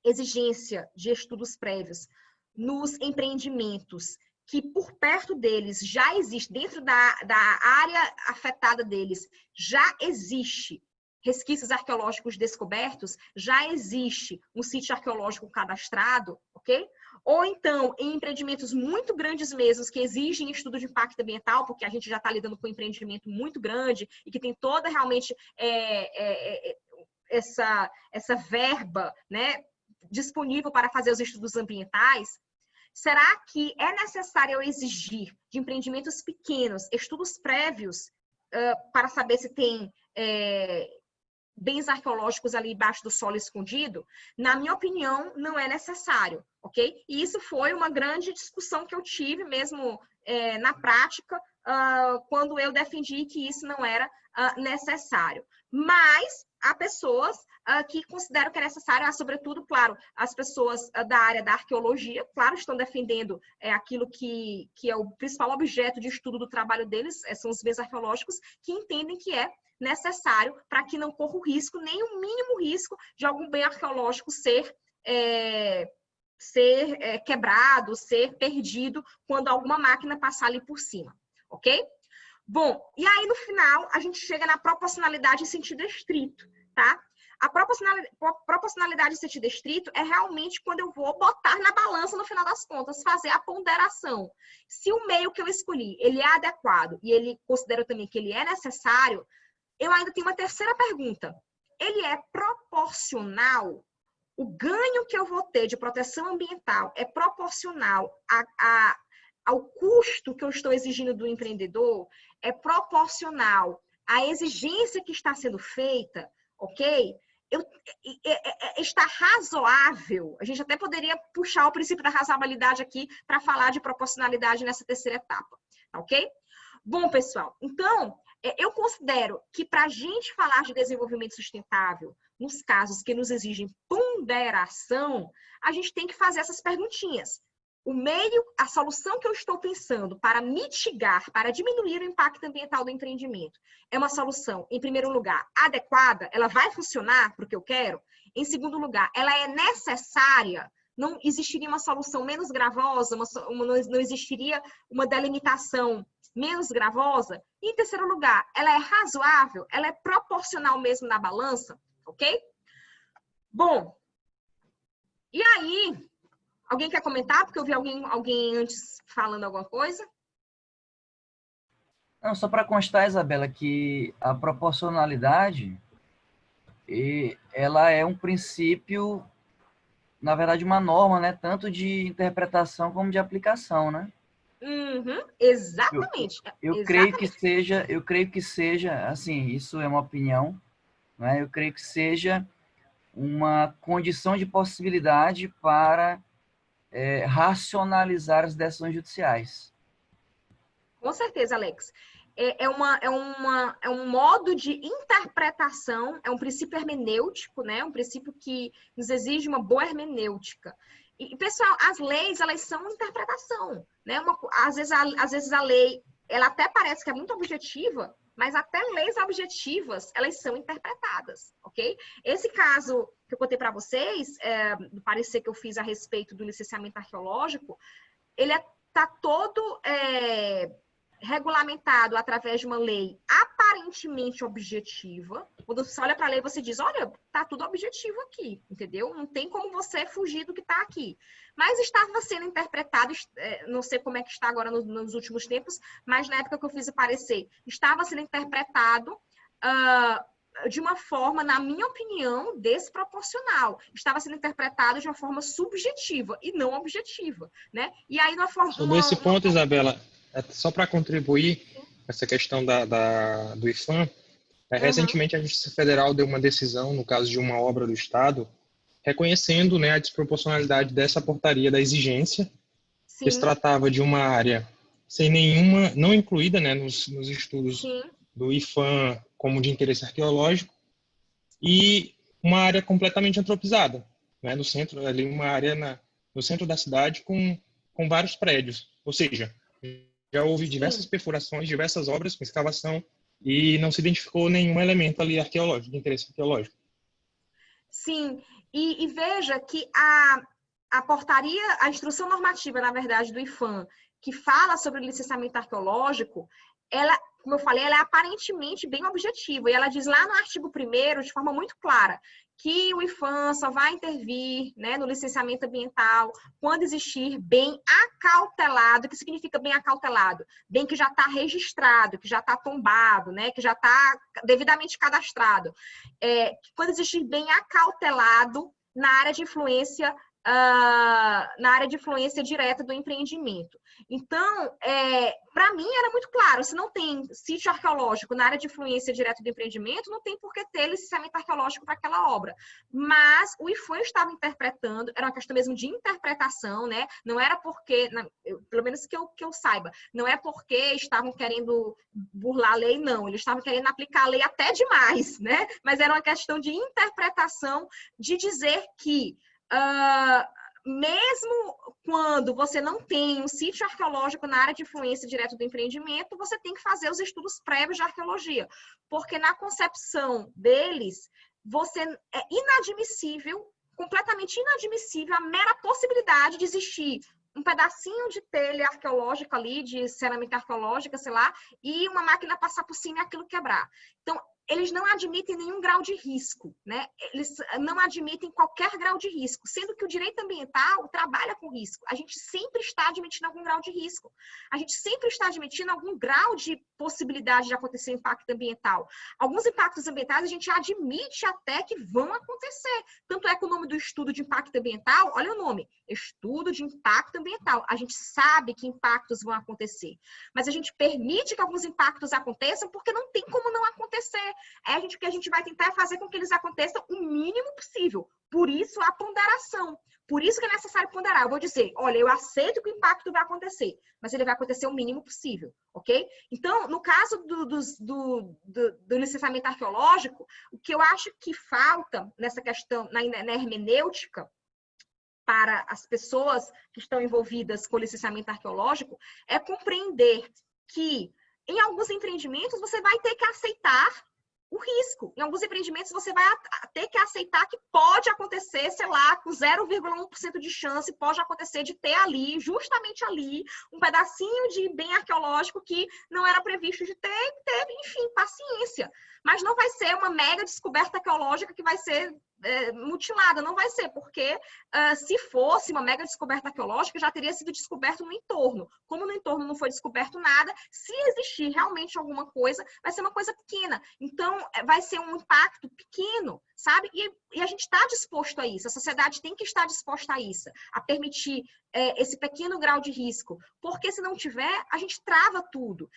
S1: exigência de estudos prévios nos empreendimentos que por perto deles já existe, dentro da área afetada deles, já existe resquícios arqueológicos descobertos, já existe um sítio arqueológico cadastrado, ok? Ou então, em empreendimentos muito grandes mesmo, que exigem estudo de impacto ambiental, porque a gente já está lidando com um empreendimento muito grande e que tem toda realmente essa verba, né, disponível para fazer os estudos ambientais. Será que é necessário eu exigir de empreendimentos pequenos estudos prévios para saber se tem bens arqueológicos ali embaixo do solo escondido? Na minha opinião, não é necessário, ok? E isso foi uma grande discussão que eu tive mesmo na prática, quando eu defendi que isso não era necessário. Mas há pessoas que consideram que é necessário, sobretudo, claro, as pessoas da área da arqueologia, claro, estão defendendo aquilo que é o principal objeto de estudo do trabalho deles, são os bens arqueológicos, que entendem que é necessário para que não corra o risco, nem o mínimo risco de algum bem arqueológico ser quebrado, ser perdido quando alguma máquina passar ali por cima, ok? Bom, e aí no final a gente chega na proporcionalidade em sentido estrito, tá? A proporcionalidade em sentido estrito é realmente quando eu vou botar na balança no final das contas, fazer a ponderação. Se o meio que eu escolhi, ele é adequado e ele considera também que ele é necessário, eu ainda tenho uma terceira pergunta. Ele é proporcional? O ganho que eu vou ter de proteção ambiental é proporcional ao custo que eu estou exigindo do empreendedor? É proporcional à exigência que está sendo feita, ok? Está razoável. A gente até poderia puxar o princípio da razoabilidade aqui para falar de proporcionalidade nessa terceira etapa, ok? Bom, pessoal, então, eu considero que para a gente falar de desenvolvimento sustentável, nos casos que nos exigem ponderação, a gente tem que fazer essas perguntinhas. O meio, a solução que eu estou pensando para mitigar, para diminuir o impacto ambiental do empreendimento, é uma solução, em primeiro lugar, adequada? Ela vai funcionar para o que eu quero? Em segundo lugar, ela é necessária? Não existiria uma solução menos gravosa? Não existiria uma delimitação menos gravosa? E, em terceiro lugar, ela é razoável? Ela é proporcional mesmo na balança? Ok? Bom, e aí... Alguém quer comentar? Porque eu vi alguém antes falando alguma coisa.
S3: Não, só para constar, Isabela, que a proporcionalidade ela é um princípio na verdade, uma norma, né? Tanto de interpretação como de aplicação, né?
S1: Exatamente.
S3: Eu
S1: Exatamente.
S3: creio que seja, assim, isso é uma opinião, né? Eu creio que seja uma condição de possibilidade para racionalizar as decisões judiciais.
S1: Com certeza, Alex. É um modo de interpretação, é um princípio hermenêutico, né? Um princípio que nos exige uma boa hermenêutica. E, pessoal, as leis, elas são interpretação, né? Às vezes a lei, ela até parece que é muito objetiva, mas até leis objetivas, elas são interpretadas, ok? Esse caso que eu contei para vocês, do parecer que eu fiz a respeito do licenciamento arqueológico, ele está todo regulamentado através de uma lei aparentemente objetiva. Quando você olha para a lei, você diz, olha, tá tudo objetivo aqui, entendeu? Não tem como você fugir do que está aqui. Mas estava sendo interpretado, não sei como é que está agora nos últimos tempos, mas na época que eu fiz o parecer, estava sendo interpretado de uma forma, na minha opinião, desproporcional. Estava sendo interpretado de uma forma subjetiva e não objetiva, né? E aí,
S4: Sobre esse ponto, Isabela, só para contribuir essa questão do IFAM, recentemente a Justiça Federal deu uma decisão, no caso de uma obra do Estado, reconhecendo, né, a desproporcionalidade dessa portaria da exigência,
S1: Sim.
S4: que se tratava de uma área sem nenhuma, não incluída, né, nos estudos
S1: Sim.
S4: do IFAM como de interesse arqueológico, e uma área completamente antropizada, né, no centro, ali uma área no centro da cidade com vários prédios, ou seja, já houve diversas perfurações, diversas obras com escavação e não se identificou nenhum elemento ali arqueológico, de interesse arqueológico.
S1: Sim, e veja que a portaria, a instrução normativa, na verdade, do IFAM, que fala sobre o licenciamento arqueológico, ela, como eu falei, ela é aparentemente bem objetiva. E ela diz lá no artigo 1º, de forma muito clara, que o IFAM só vai intervir, né, no licenciamento ambiental quando existir bem acautelado. O que significa bem acautelado? Bem que já está registrado, que já está tombado, né, que já está devidamente cadastrado. Quando existir bem acautelado na área de influência direta do empreendimento. Então, para mim era muito claro, se não tem sítio arqueológico na área de influência direta do empreendimento, não tem por que ter licenciamento arqueológico para aquela obra. Mas o IFAM estava interpretando, era uma questão mesmo de interpretação, né? Não era porque, pelo menos que eu saiba, não é porque estavam querendo burlar a lei, não. Eles estavam querendo aplicar a lei até demais, né? Mas era uma questão de interpretação, de dizer que mesmo quando você não tem um sítio arqueológico na área de influência direta do empreendimento, você tem que fazer os estudos prévios de arqueologia, porque na concepção deles, é inadmissível, completamente inadmissível, a mera possibilidade de existir um pedacinho de telha arqueológica ali, de cerâmica arqueológica, sei lá, e uma máquina passar por cima e aquilo quebrar. Então, eles não admitem nenhum grau de risco, né? Eles não admitem qualquer grau de risco, sendo que o direito ambiental trabalha com risco. A gente sempre está admitindo algum grau de risco. A gente sempre está admitindo algum grau de possibilidade de acontecer impacto ambiental. Alguns impactos ambientais a gente admite até que vão acontecer. Tanto é que o nome do estudo de impacto ambiental, olha o nome, estudo de impacto ambiental. A gente sabe que impactos vão acontecer, mas a gente permite que alguns impactos aconteçam porque não tem como não acontecer. O que a gente vai tentar fazer com que eles aconteçam o mínimo possível. Por isso, a ponderação. Por isso que é necessário ponderar. Eu vou dizer, olha, eu aceito que o impacto vai acontecer, mas ele vai acontecer o mínimo possível, ok? Então, no caso do licenciamento arqueológico, o que eu acho que falta nessa questão, na hermenêutica, para as pessoas que estão envolvidas com o licenciamento arqueológico, é compreender que, em alguns empreendimentos, você vai ter que aceitar o risco. Em alguns empreendimentos, você vai ter que aceitar que pode acontecer, sei lá, com 0,1% de chance, pode acontecer de ter ali, justamente ali, um pedacinho de bem arqueológico que não era previsto de ter, e teve, enfim, paciência. Mas não vai ser uma mega descoberta arqueológica que vai ser mutilada, não vai ser, porque se fosse uma mega descoberta arqueológica, já teria sido descoberto no entorno. Como no entorno não foi descoberto nada, se existir realmente alguma coisa, vai ser uma coisa pequena. Então, vai ser um impacto pequeno, sabe? E a gente está disposto a isso, a sociedade tem que estar disposta a isso, a permitir esse pequeno grau de risco, porque se não tiver, a gente trava tudo.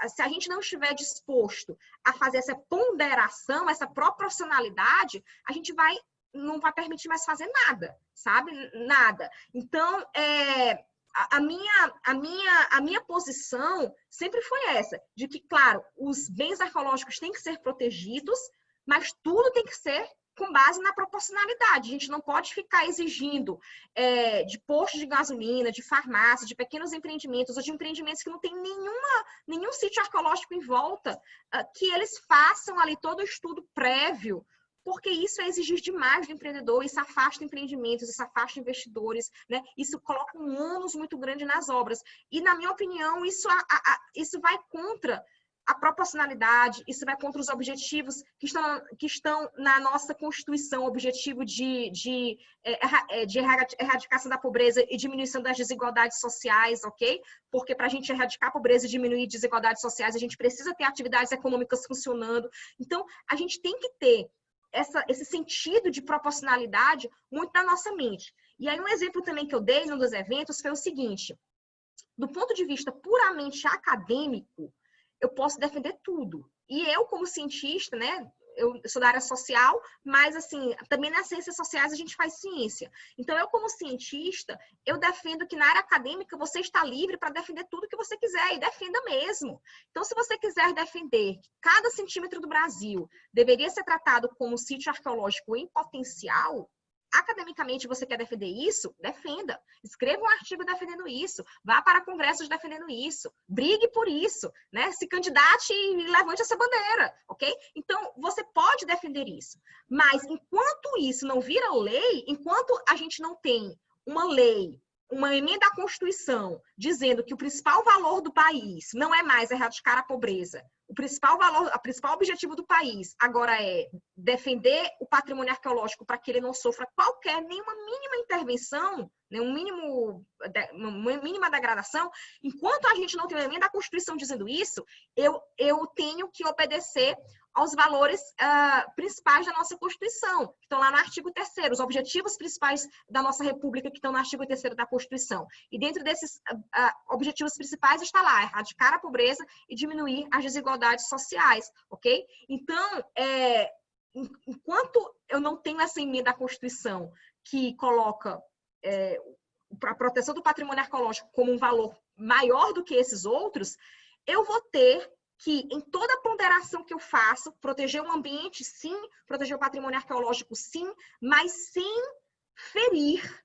S1: Se a gente não estiver disposto a fazer essa ponderação, essa proporcionalidade, a gente não vai permitir mais fazer nada, sabe? Nada. Então, a minha posição sempre foi essa, de que, claro, os bens arqueológicos têm que ser protegidos, mas tudo tem que ser com base na proporcionalidade. A gente não pode ficar exigindo de postos de gasolina, de farmácia, de pequenos empreendimentos, ou de empreendimentos que não tem nenhum sítio arqueológico em volta, que eles façam ali todo o estudo prévio, porque isso é exigir demais do empreendedor, isso afasta empreendimentos, isso afasta investidores, né? Isso coloca um ônus muito grande nas obras. E, na minha opinião, isso vai contra a proporcionalidade, isso vai contra os objetivos que estão na nossa Constituição, o objetivo de erradicação da pobreza e diminuição das desigualdades sociais, ok? Porque para a gente erradicar a pobreza e diminuir desigualdades sociais, a gente precisa ter atividades econômicas funcionando. Então, a gente tem que ter esse sentido de proporcionalidade muito na nossa mente. E aí, um exemplo também que eu dei num dos eventos foi o seguinte: do ponto de vista puramente acadêmico, eu posso defender tudo. E eu, como cientista, né, eu sou da área social, mas, assim, também nas ciências sociais a gente faz ciência. Então, eu, como cientista, eu defendo que na área acadêmica você está livre para defender tudo que você quiser, e defenda mesmo. Então, se você quiser defender que cada centímetro do Brasil deveria ser tratado como sítio arqueológico em potencial, academicamente você quer defender isso? Defenda. Escreva um artigo defendendo isso. Vá para congressos defendendo isso. Brigue por isso, né? Se candidate e levante essa bandeira, ok? Então, você pode defender isso. Mas, enquanto isso não vira lei, enquanto a gente não tem uma lei, uma emenda à Constituição, dizendo que o principal valor do país não é mais erradicar a pobreza, o principal objetivo do país agora é defender o patrimônio arqueológico para que ele não sofra nenhuma mínima intervenção, né, uma mínima degradação. Enquanto a gente não tem uma emenda à Constituição dizendo isso, eu tenho que obedecer aos valores principais da nossa Constituição, que estão lá no artigo 3º, os objetivos principais da nossa República, que estão no artigo 3º da Constituição. E dentro desses objetivos principais está lá, erradicar a pobreza e diminuir as desigualdades sociais, ok? Então, enquanto eu não tenho essa emenda à Constituição que coloca a proteção do patrimônio arqueológico como um valor maior do que esses outros, eu vou ter que, em toda a ponderação que eu faço, proteger o ambiente, sim, proteger o patrimônio arqueológico, sim, mas sem ferir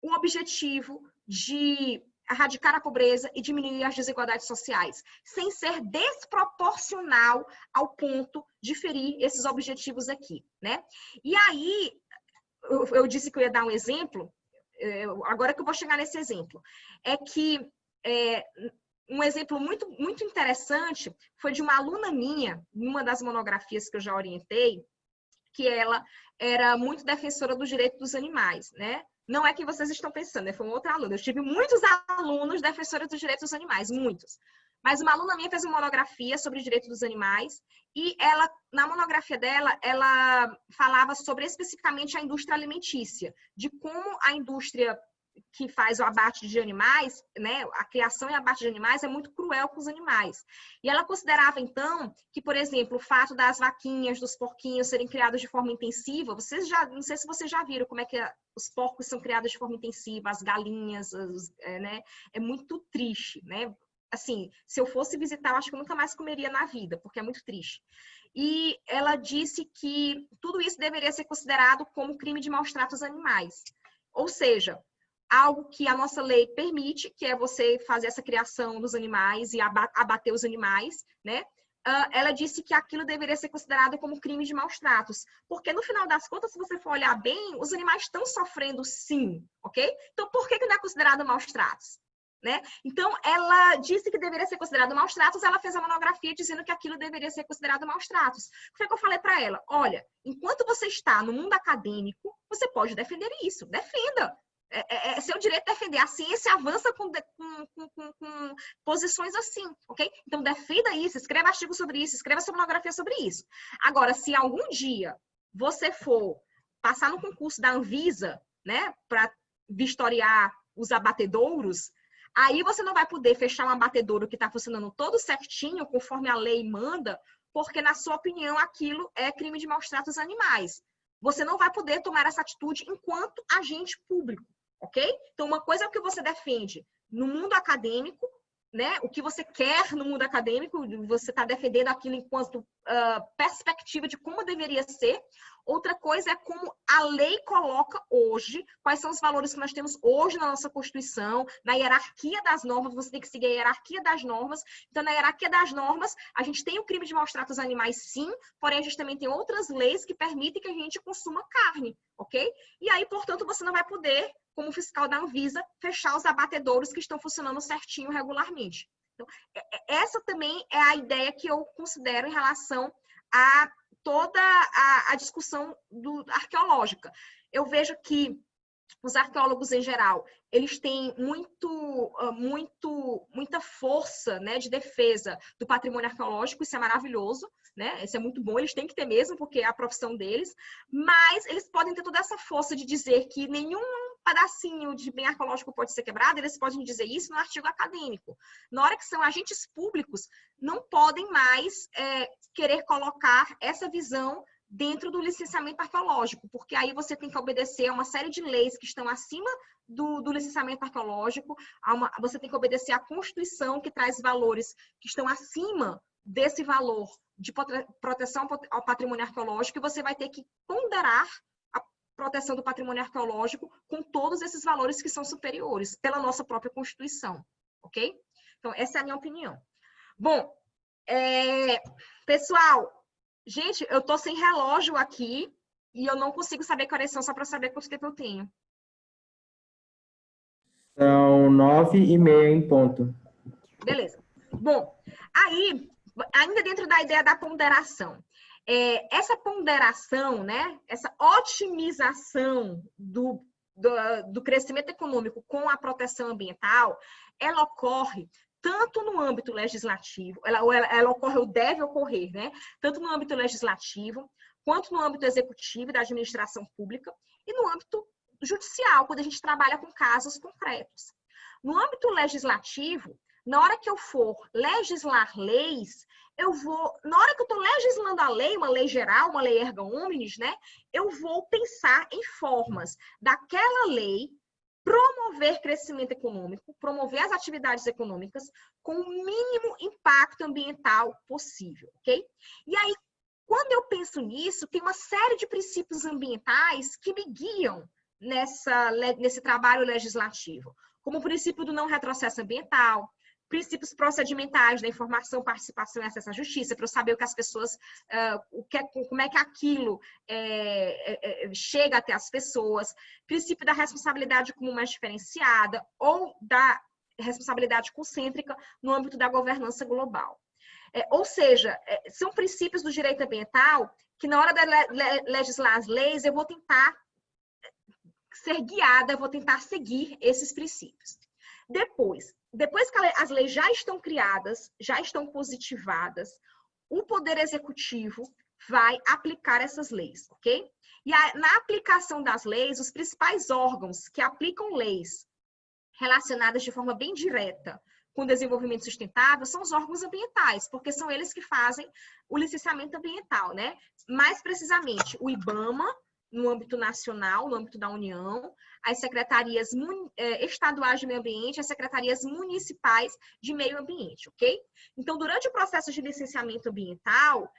S1: o objetivo de erradicar a pobreza e diminuir as desigualdades sociais, sem ser desproporcional ao ponto de ferir esses objetivos aqui, né? E aí, eu disse que eu ia dar um exemplo, agora que eu vou chegar nesse exemplo, é que um exemplo muito, muito interessante foi de uma aluna minha, em uma das monografias que eu já orientei, que ela era muito defensora do direito dos animais, né? Não é que vocês estão pensando, né? Foi uma outra aluna. Eu tive muitos alunos defensores dos direitos dos animais, muitos. Mas uma aluna minha fez uma monografia sobre o direito dos animais e ela, na monografia dela, ela falava sobre especificamente a indústria alimentícia, de como a indústria que faz o abate de animais, né, a criação e abate de animais é muito cruel com os animais. E ela considerava, então, que, por exemplo, o fato das vaquinhas, dos porquinhos serem criados de forma intensiva, não sei se vocês já viram como é que os porcos são criados de forma intensiva, as galinhas, né, é muito triste, né? Assim, se eu fosse visitar, eu acho que eu nunca mais comeria na vida, porque é muito triste. E ela disse que tudo isso deveria ser considerado como crime de maus-tratos animais. Ou seja, algo que a nossa lei permite, que é você fazer essa criação dos animais e abater os animais, né? Ela disse que aquilo deveria ser considerado como crime de maus-tratos, porque no final das contas, se você for olhar bem, os animais estão sofrendo sim, ok? Então, por que não é considerado maus-tratos? né? Então, ela disse que deveria ser considerado maus tratos, ela fez a monografia dizendo que aquilo deveria ser considerado maus tratos. O que foi que eu falei para ela? Olha, enquanto você está no mundo acadêmico, você pode defender isso, defenda. É seu direito defender. A ciência avança com posições assim, ok? Então, defenda isso, escreva artigo sobre isso, escreva sua monografia sobre isso. Agora, se algum dia você for passar no concurso da Anvisa, né, para vistoriar os abatedouros, aí você não vai poder fechar um abatedouro que está funcionando todo certinho, conforme a lei manda, porque, na sua opinião, aquilo é crime de maus tratos animais. Você não vai poder tomar essa atitude enquanto agente público, ok? Então, uma coisa é o que você defende no mundo acadêmico, né? O que você quer no mundo acadêmico, você está defendendo aquilo enquanto perspectiva de como deveria ser. Outra coisa é como a lei coloca hoje, quais são os valores que nós temos hoje na nossa Constituição, na hierarquia das normas, você tem que seguir a hierarquia das normas. Então, na hierarquia das normas, a gente tem o crime de maus tratos animais, sim, porém a gente também tem outras leis que permitem que a gente consuma carne, ok? E aí, portanto, você não vai poder, como fiscal da Anvisa, fechar os abatedouros que estão funcionando certinho, regularmente. Então, essa também é a ideia que eu considero em relação a toda a discussão arqueológica. Eu vejo que os arqueólogos, em geral, eles têm muita força, né, de defesa do patrimônio arqueológico, isso é maravilhoso, né? Isso é muito bom, eles têm que ter mesmo, porque é a profissão deles, mas eles podem ter toda essa força de dizer que nenhum pedacinho de bem arqueológico pode ser quebrado, eles podem dizer isso no artigo acadêmico. Na hora que são agentes públicos, não podem mais querer colocar essa visão dentro do licenciamento arqueológico, porque aí você tem que obedecer a uma série de leis que estão acima do licenciamento arqueológico, você tem que obedecer à Constituição, que traz valores que estão acima desse valor de proteção ao patrimônio arqueológico, e você vai ter que ponderar a proteção do patrimônio arqueológico com todos esses valores que são superiores, pela nossa própria Constituição, ok? Então, essa é a minha opinião. Bom, pessoal, gente, eu tô sem relógio aqui e eu não consigo saber quais são, só para saber quanto tempo eu tenho.
S5: São 9h30 em ponto.
S1: Beleza. Bom, aí, ainda dentro da ideia da ponderação, essa ponderação, né, essa otimização do crescimento econômico com a proteção ambiental, ela ocorre tanto no âmbito legislativo, ela ocorre ou deve ocorrer, né? Tanto no âmbito legislativo, quanto no âmbito executivo da administração pública e no âmbito judicial, quando a gente trabalha com casos concretos. No âmbito legislativo, na hora que eu for legislar leis, na hora que eu estou legislando a lei, uma lei geral, uma lei erga omnes, né? Eu vou pensar em formas daquela lei promover crescimento econômico, promover as atividades econômicas com o mínimo impacto ambiental possível, ok? E aí, quando eu penso nisso, tem uma série de princípios ambientais que me guiam nesse trabalho legislativo, como o princípio do não retrocesso ambiental, princípios procedimentais da informação, participação e acesso à justiça, para eu saber o que as pessoas, como é que aquilo chega até as pessoas, princípio da responsabilidade comum mais diferenciada ou da responsabilidade concêntrica no âmbito da governança global. Ou seja, são princípios do direito ambiental que na hora de legislar as leis eu vou tentar ser guiada, eu vou tentar seguir esses princípios. Depois que as leis já estão criadas, já estão positivadas, o Poder Executivo vai aplicar essas leis, ok? E na aplicação das leis, os principais órgãos que aplicam leis relacionadas de forma bem direta com o desenvolvimento sustentável são os órgãos ambientais, porque são eles que fazem o licenciamento ambiental, né? Mais precisamente, o IBAMA, no âmbito nacional, no âmbito da União, as secretarias estaduais de meio ambiente, as secretarias municipais de meio ambiente, ok? Então, durante o processo de licenciamento ambiental,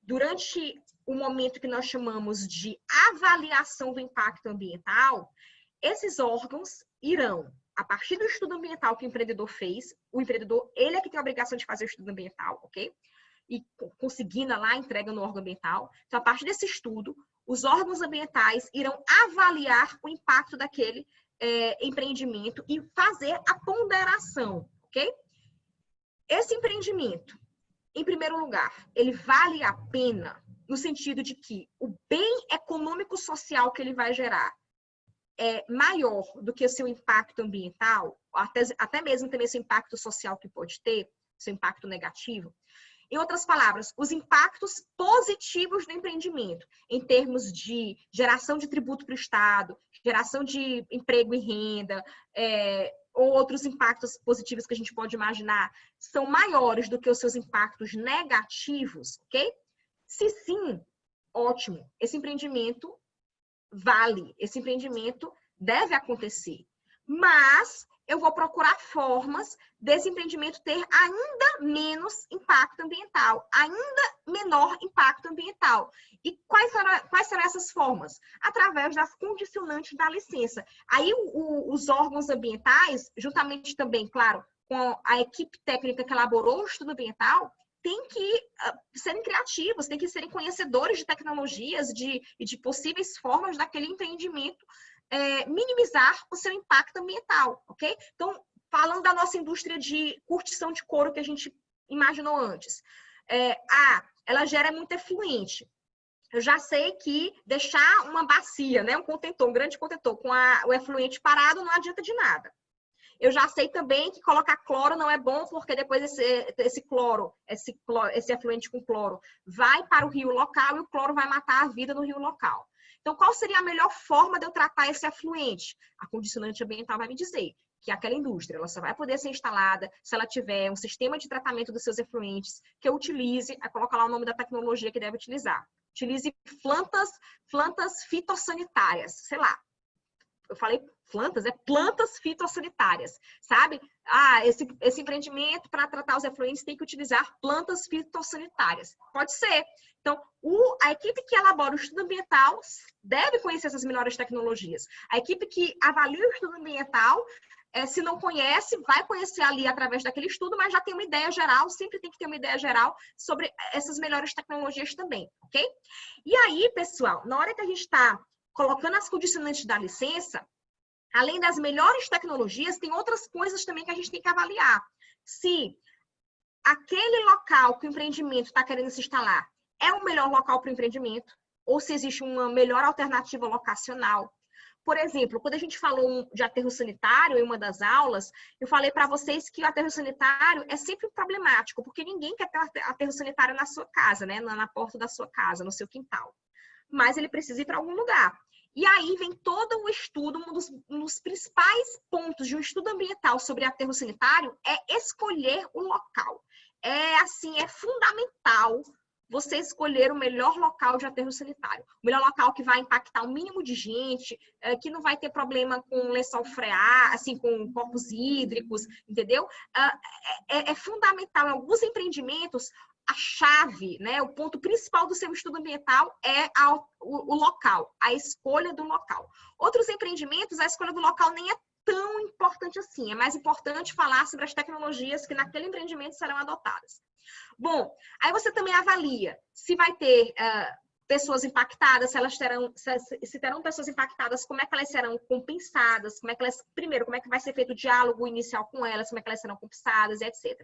S1: durante o momento que nós chamamos de avaliação do impacto ambiental, esses órgãos irão, a partir do estudo ambiental que o empreendedor fez, o empreendedor, ele é que tem a obrigação de fazer o estudo ambiental, ok? E conseguindo lá, entrega no órgão ambiental. Então, a partir desse estudo, os órgãos ambientais irão avaliar o impacto daquele empreendimento e fazer a ponderação, ok? Esse empreendimento, em primeiro lugar, ele vale a pena no sentido de que o bem econômico-social que ele vai gerar é maior do que o seu impacto ambiental, até mesmo também seu impacto social que pode ter, seu impacto negativo. Em outras palavras, os impactos positivos do empreendimento, em termos de geração de tributo para o Estado, geração de emprego e renda, ou outros impactos positivos que a gente pode imaginar, são maiores do que os seus impactos negativos, ok? Se sim, ótimo, esse empreendimento vale, esse empreendimento deve acontecer. Mas eu vou procurar formas desse empreendimento ter ainda menos impacto ambiental, ainda menor impacto ambiental. E quais serão essas formas? Através das condicionantes da licença. Aí os órgãos ambientais, juntamente também, claro, com a equipe técnica que elaborou o estudo ambiental, tem que serem criativos, tem que serem conhecedores de tecnologias e de possíveis formas daquele empreendimento minimizar o seu impacto ambiental, ok? Então, falando da nossa indústria de curtição de couro que a gente imaginou antes. Ela gera muito efluente. Eu já sei que deixar uma bacia, né, um contentor, um grande contentor com o efluente parado não adianta de nada. Eu já sei também que colocar cloro não é bom, porque depois esse efluente com cloro vai para o rio local e o cloro vai matar a vida no rio local. Então, qual seria a melhor forma de eu tratar esse efluente? A condicionante ambiental vai me dizer que aquela indústria ela só vai poder ser instalada se ela tiver um sistema de tratamento dos seus efluentes que eu utilize, coloca lá o nome da tecnologia que deve utilizar. Utilize plantas fitossanitárias, sei lá. Eu falei plantas fitossanitárias, sabe? Esse empreendimento para tratar os efluentes tem que utilizar plantas fitossanitárias. Pode ser. Então, a equipe que elabora o estudo ambiental deve conhecer essas melhores tecnologias. A equipe que avalia o estudo ambiental, se não conhece, vai conhecer ali através daquele estudo, mas já tem uma ideia geral, sempre tem que ter uma ideia geral sobre essas melhores tecnologias também, ok? E aí, pessoal, na hora que a gente está colocando as condicionantes da licença, além das melhores tecnologias, tem outras coisas também que a gente tem que avaliar. Se aquele local que o empreendimento está querendo se instalar é o melhor local para o empreendimento, ou se existe uma melhor alternativa locacional. Por exemplo, quando a gente falou de aterro sanitário em uma das aulas, eu falei para vocês que o aterro sanitário é sempre problemático, porque ninguém quer ter um aterro sanitário na sua casa, né? Na porta da sua casa, no seu quintal. Mas ele precisa ir para algum lugar. E aí vem todo o estudo, um dos principais pontos de um estudo ambiental sobre aterro sanitário é escolher o local. É fundamental você escolher o melhor local de aterro sanitário. O melhor local que vai impactar o mínimo de gente, que não vai ter problema com lençol frear, assim, com corpos hídricos, entendeu? É fundamental. Em alguns empreendimentos, a chave, né, o ponto principal do seu estudo ambiental é o local, a escolha do local. Outros empreendimentos, a escolha do local nem é tão importante assim. É mais importante falar sobre as tecnologias que naquele empreendimento serão adotadas. Bom, aí você também avalia se vai ter pessoas impactadas, se terão pessoas impactadas, como é que elas serão compensadas, primeiro, como é que vai ser feito o diálogo inicial com elas, como é que elas serão compensadas, etc.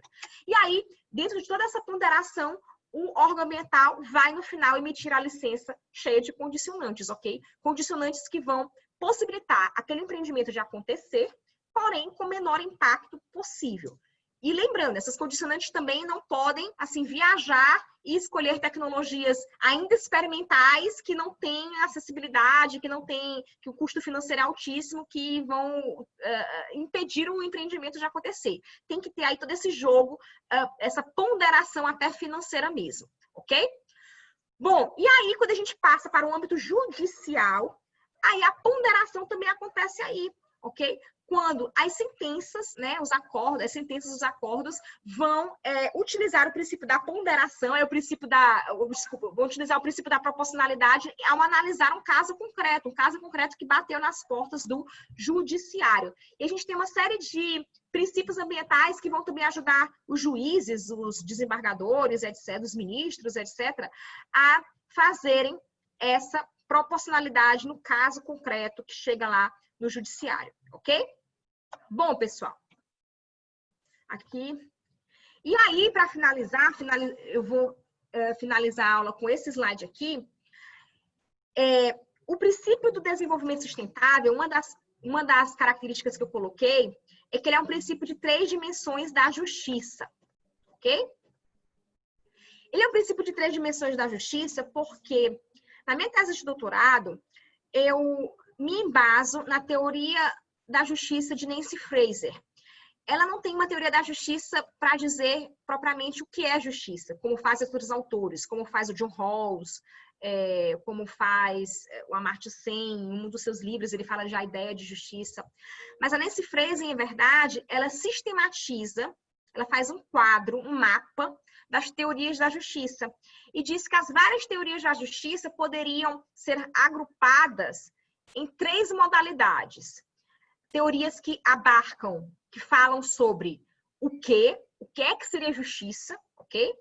S1: E aí, dentro de toda essa ponderação, o órgão ambiental vai, no final, emitir a licença cheia de condicionantes, ok? Condicionantes que vão possibilitar aquele empreendimento de acontecer, porém, com o menor impacto possível. E lembrando, essas condicionantes também não podem, assim, viajar e escolher tecnologias ainda experimentais que não têm acessibilidade, que o custo financeiro é altíssimo, que vão impedir o empreendimento de acontecer. Tem que ter aí todo esse jogo, essa ponderação até financeira mesmo, ok? Bom, e aí quando a gente passa para o âmbito judicial, aí a ponderação também acontece aí, ok? Quando as sentenças, né, os acordos vão utilizar o princípio da ponderação, vão utilizar o princípio da proporcionalidade ao analisar um caso concreto que bateu nas portas do judiciário. E a gente tem uma série de princípios ambientais que vão também ajudar os juízes, os desembargadores, etc., os ministros, etc., a fazerem essa proporcionalidade no caso concreto que chega lá no judiciário, ok? Bom, pessoal, aqui. E aí, para finalizar, eu vou finalizar a aula com esse slide aqui. O princípio do desenvolvimento sustentável, uma das características que eu coloquei, é que ele é um princípio de 3 dimensões da justiça, ok? Ele é um princípio de 3 dimensões da justiça porque, na minha tese de doutorado, eu me embaso na teoria da justiça de Nancy Fraser. Ela não tem uma teoria da justiça para dizer propriamente o que é justiça, como fazem outros autores, como faz o John Rawls, como faz o Amartya Sen, em um dos seus livros ele fala já a ideia de justiça. Mas a Nancy Fraser, em verdade, ela sistematiza, ela faz um quadro, um mapa das teorias da justiça e diz que as várias teorias da justiça poderiam ser agrupadas em 3 modalidades. Teorias que abarcam, que falam sobre o que é que seria justiça, ok?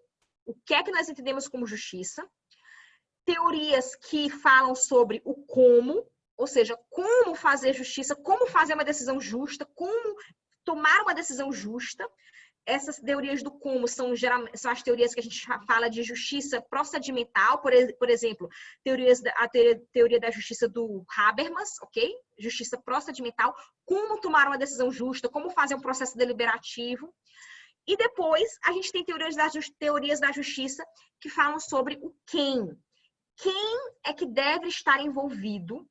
S1: O que é que nós entendemos como justiça. Teorias que falam sobre o como, ou seja, como fazer justiça, como fazer uma decisão justa, como tomar uma decisão justa. Essas teorias do como são as teorias que a gente fala de justiça procedimental, por exemplo, a teoria da justiça do Habermas, ok? Justiça procedimental, como tomar uma decisão justa, como fazer um processo deliberativo. E depois a gente tem teorias da justiça que falam sobre o quem. Quem é que deve estar envolvido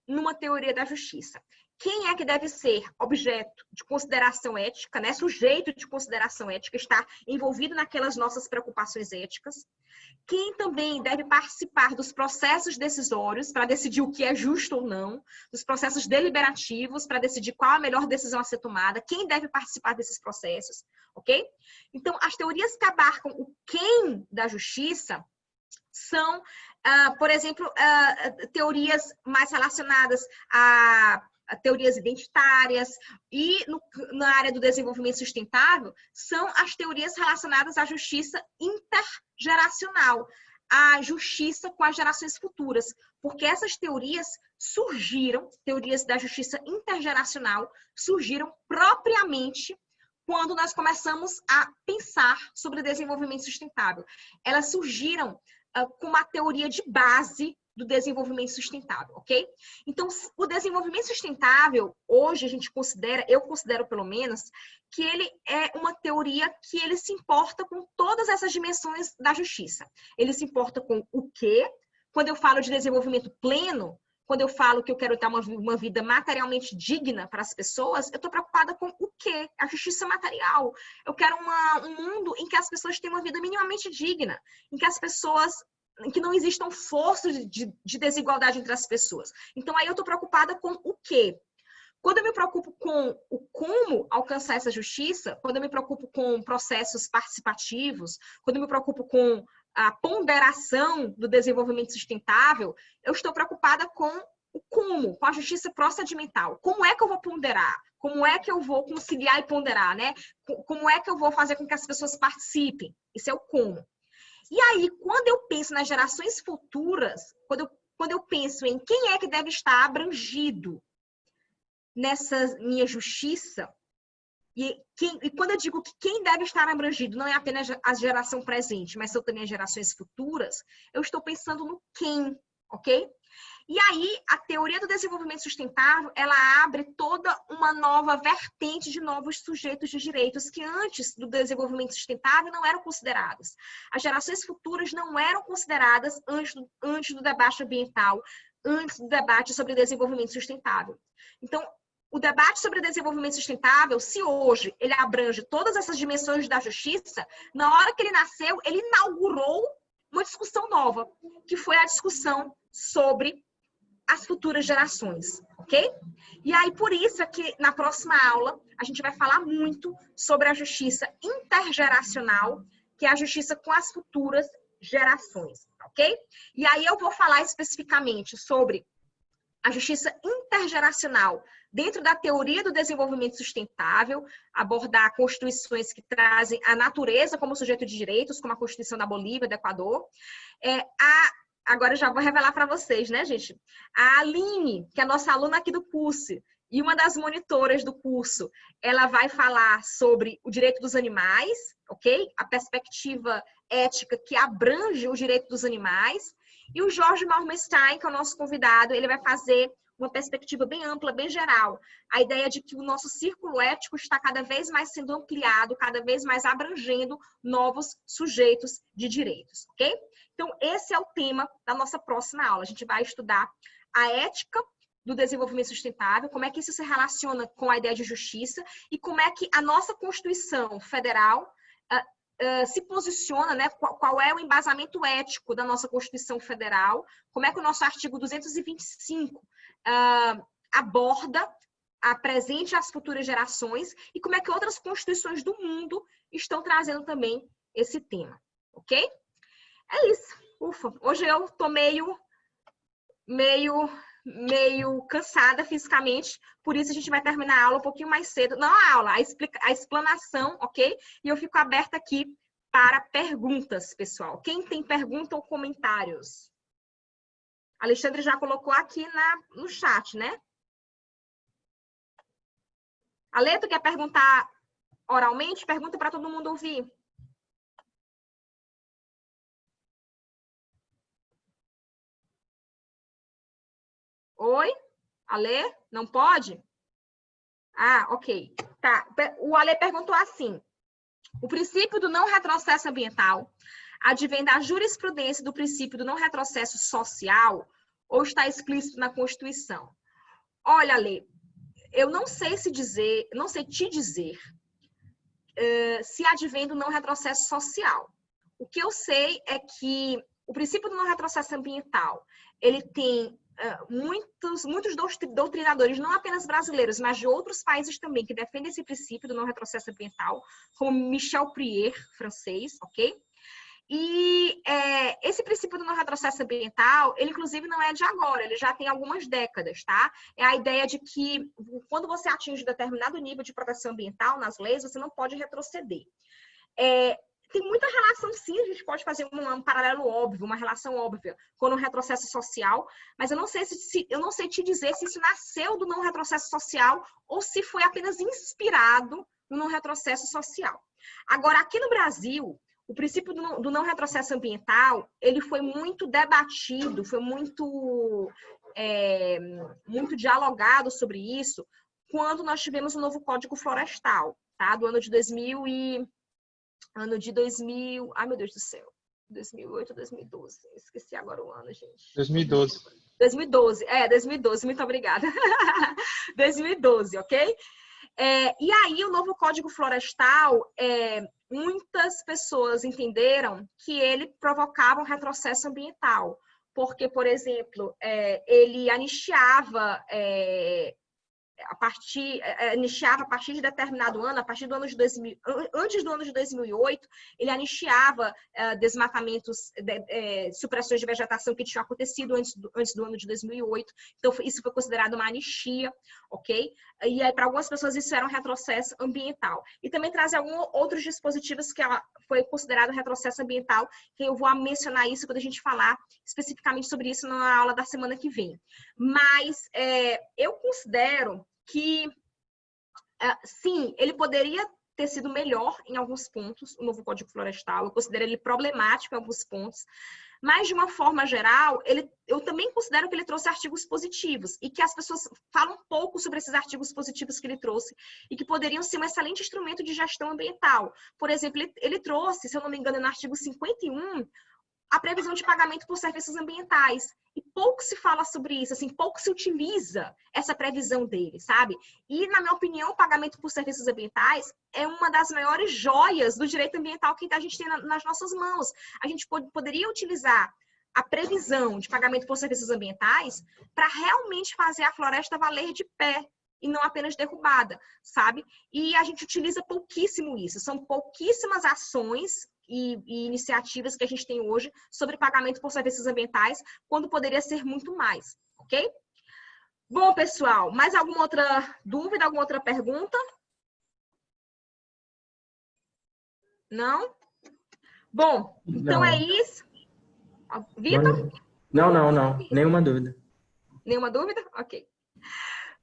S1: numa teoria da justiça? Quem é que deve ser objeto de consideração ética, né? Sujeito de consideração ética, estar envolvido naquelas nossas preocupações éticas? Quem também deve participar dos processos decisórios para decidir o que é justo ou não, dos processos deliberativos para decidir qual a melhor decisão a ser tomada, quem deve participar desses processos, ok? Então, as teorias que abarcam o quem da justiça são, por exemplo, teorias mais relacionadas a teorias identitárias e na área do desenvolvimento sustentável são as teorias relacionadas à justiça intergeracional, à justiça com as gerações futuras, porque essas teorias teorias da justiça intergeracional, surgiram propriamente quando nós começamos a pensar sobre desenvolvimento sustentável. Elas surgiram com uma teoria de base do desenvolvimento sustentável, ok? Então, o desenvolvimento sustentável, hoje eu considero pelo menos, que ele é uma teoria que ele se importa com todas essas dimensões da justiça. Ele se importa com o quê? Quando eu falo de desenvolvimento pleno, quando eu falo que eu quero dar uma vida materialmente digna para as pessoas, eu estou preocupada com o quê? A justiça material. Eu quero um mundo em que as pessoas tenham uma vida minimamente digna, em que não existam forças de desigualdade entre as pessoas. Então, aí eu estou preocupada com o quê? Quando eu me preocupo com o como alcançar essa justiça, quando eu me preocupo com processos participativos, quando eu me preocupo com a ponderação do desenvolvimento sustentável, eu estou preocupada com o como, com a justiça procedimental. Como é que eu vou ponderar? Como é que eu vou conciliar e ponderar, né? Como é que eu vou fazer com que as pessoas participem? Isso é o como. E aí, quando eu penso nas gerações futuras, quando eu penso em quem é que deve estar abrangido nessa minha justiça, e quando eu digo que quem deve estar abrangido não é apenas a geração presente, mas são também as gerações futuras, eu estou pensando no quem, ok? E aí, a teoria do desenvolvimento sustentável, ela abre toda uma nova vertente de novos sujeitos de direitos que antes do desenvolvimento sustentável não eram considerados. As gerações futuras não eram consideradas antes do debate ambiental, antes do debate sobre desenvolvimento sustentável. Então, o debate sobre desenvolvimento sustentável, se hoje ele abrange todas essas dimensões da justiça, na hora que ele nasceu, ele inaugurou uma discussão nova, que foi a discussão sobre as futuras gerações, ok? E aí, por isso é que na próxima aula a gente vai falar muito sobre a justiça intergeracional, que é a justiça com as futuras gerações, ok? E aí eu vou falar especificamente sobre a justiça intergeracional dentro da teoria do desenvolvimento sustentável, abordar constituições que trazem a natureza como sujeito de direitos, como a Constituição da Bolívia, do Equador. Agora eu já vou revelar para vocês, né, gente? A Aline, que é a nossa aluna aqui do curso, e uma das monitoras do curso, ela vai falar sobre o direito dos animais, ok? A perspectiva ética que abrange o direito dos animais. E o Jorge Malmestein, que é o nosso convidado, ele vai fazer uma perspectiva bem ampla, bem geral. A ideia de que o nosso círculo ético está cada vez mais sendo ampliado, cada vez mais abrangendo novos sujeitos de direitos, ok? Então, esse é o tema da nossa próxima aula. A gente vai estudar a ética do desenvolvimento sustentável, como é que isso se relaciona com a ideia de justiça e como é que a nossa Constituição Federal se posiciona, né? Qual é o embasamento ético da nossa Constituição Federal, como é que o nosso artigo 225 aborda a presente e as futuras gerações e como é que outras constituições do mundo estão trazendo também esse tema, ok? É isso. Ufa, hoje eu tô meio cansada fisicamente, por isso a gente vai terminar a aula um pouquinho mais cedo. Não a aula, a explanação, ok? E eu fico aberta aqui para perguntas, pessoal. Quem tem pergunta ou comentários? Alexandre já colocou aqui no chat, né? Ale, tu quer perguntar oralmente? Pergunta para todo mundo ouvir. Oi? Ale? Não pode? Ah, ok. Tá. O Ale perguntou assim. O princípio do não retrocesso ambiental advém da jurisprudência do princípio do não retrocesso social ou está explícito na Constituição? Olha, Ale, eu não sei te dizer se advém do não retrocesso social. O que eu sei é que o princípio do não retrocesso ambiental, ele tem muitos doutrinadores, não apenas brasileiros, mas de outros países também, que defendem esse princípio do não retrocesso ambiental, como Michel Prier, francês, ok? E esse princípio do não retrocesso ambiental, ele inclusive não é de agora, ele já tem algumas décadas, tá? É a ideia de que quando você atinge determinado nível de proteção ambiental nas leis, você não pode retroceder. Tem muita relação, sim, a gente pode fazer um paralelo óbvio, uma relação óbvia com o retrocesso social, mas eu não sei te dizer se isso nasceu do não retrocesso social ou se foi apenas inspirado no não retrocesso social. Agora, aqui no Brasil, o princípio do não retrocesso ambiental, ele foi muito debatido, foi muito dialogado sobre isso quando nós tivemos o novo Código Florestal, tá? Do ano de 2000 ai meu Deus do céu, 2008 ou 2012, esqueci agora o ano, gente.
S4: 2012.
S1: 2012, muito obrigada. 2012, ok? E aí, o novo Código Florestal, muitas pessoas entenderam que ele provocava um retrocesso ambiental, porque, por exemplo, ele anistiava a partir de determinado ano, a partir do ano de 2000, antes do ano de 2008, ele anistiava desmatamentos, supressões de vegetação que tinham acontecido antes do ano de 2008. Então, isso foi considerado uma anistia, ok? E aí, para algumas pessoas, isso era um retrocesso ambiental. E também traz alguns outros dispositivos que foi considerado retrocesso ambiental, que eu vou mencionar isso quando a gente falar especificamente sobre isso na aula da semana que vem. Mas eu considero que, sim, ele poderia ter sido melhor em alguns pontos, o novo Código Florestal. Eu considero ele problemático em alguns pontos, mas, de uma forma geral, eu também considero que ele trouxe artigos positivos e que as pessoas falam pouco sobre esses artigos positivos que ele trouxe e que poderiam ser um excelente instrumento de gestão ambiental. Por exemplo, ele trouxe, se eu não me engano, no artigo 51, a previsão de pagamento por serviços ambientais. E pouco se fala sobre isso, assim, pouco se utiliza essa previsão dele, sabe? E, na minha opinião, o pagamento por serviços ambientais é uma das maiores joias do direito ambiental que a gente tem nas nossas mãos. A gente poderia utilizar a previsão de pagamento por serviços ambientais para realmente fazer a floresta valer de pé e não apenas derrubada, sabe? E a gente utiliza pouquíssimo isso. São pouquíssimas ações e iniciativas que a gente tem hoje sobre pagamento por serviços ambientais, quando poderia ser muito mais, ok? Bom, pessoal, mais alguma outra dúvida, alguma outra pergunta? Não? Bom, então
S5: Não.
S1: é isso. Vitor?
S5: Não. Nenhuma dúvida.
S1: Nenhuma dúvida? Ok.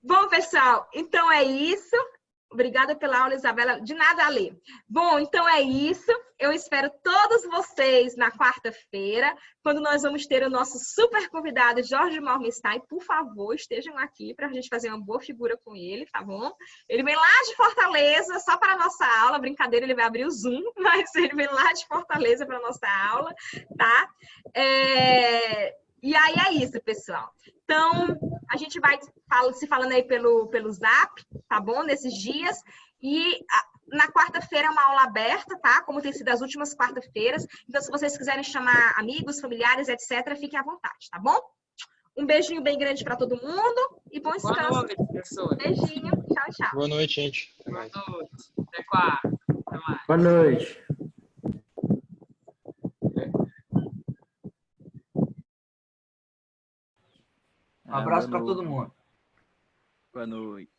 S1: Bom, pessoal, então é isso. Obrigada pela aula, Isabela. De nada, Ale. Bom, então é isso. Eu espero todos vocês na quarta-feira, quando nós vamos ter o nosso super convidado, Jorge Morgenstein. Por favor, estejam aqui para a gente fazer uma boa figura com ele, tá bom? Ele vem lá de Fortaleza, só para a nossa aula. Brincadeira, ele vai abrir o Zoom, mas ele vem lá de Fortaleza para a nossa aula, tá? E aí é isso, pessoal. Então, a gente vai se falando aí pelo Zap, tá bom? Nesses dias. E na quarta-feira é uma aula aberta, tá? Como tem sido as últimas quarta-feiras. Então, se vocês quiserem chamar amigos, familiares, etc., fiquem à vontade, tá bom? Um beijinho bem grande para todo mundo e bom descanso.
S2: Boa noite, professor.
S1: Beijinho. Tchau, tchau.
S4: Boa noite, gente. Até
S2: Boa
S4: mais.
S2: noite. Até quarta. Até mais.
S5: Boa noite.
S3: Um abraço
S6: Boa
S3: para todo
S6: noite.
S3: mundo.
S6: Boa noite.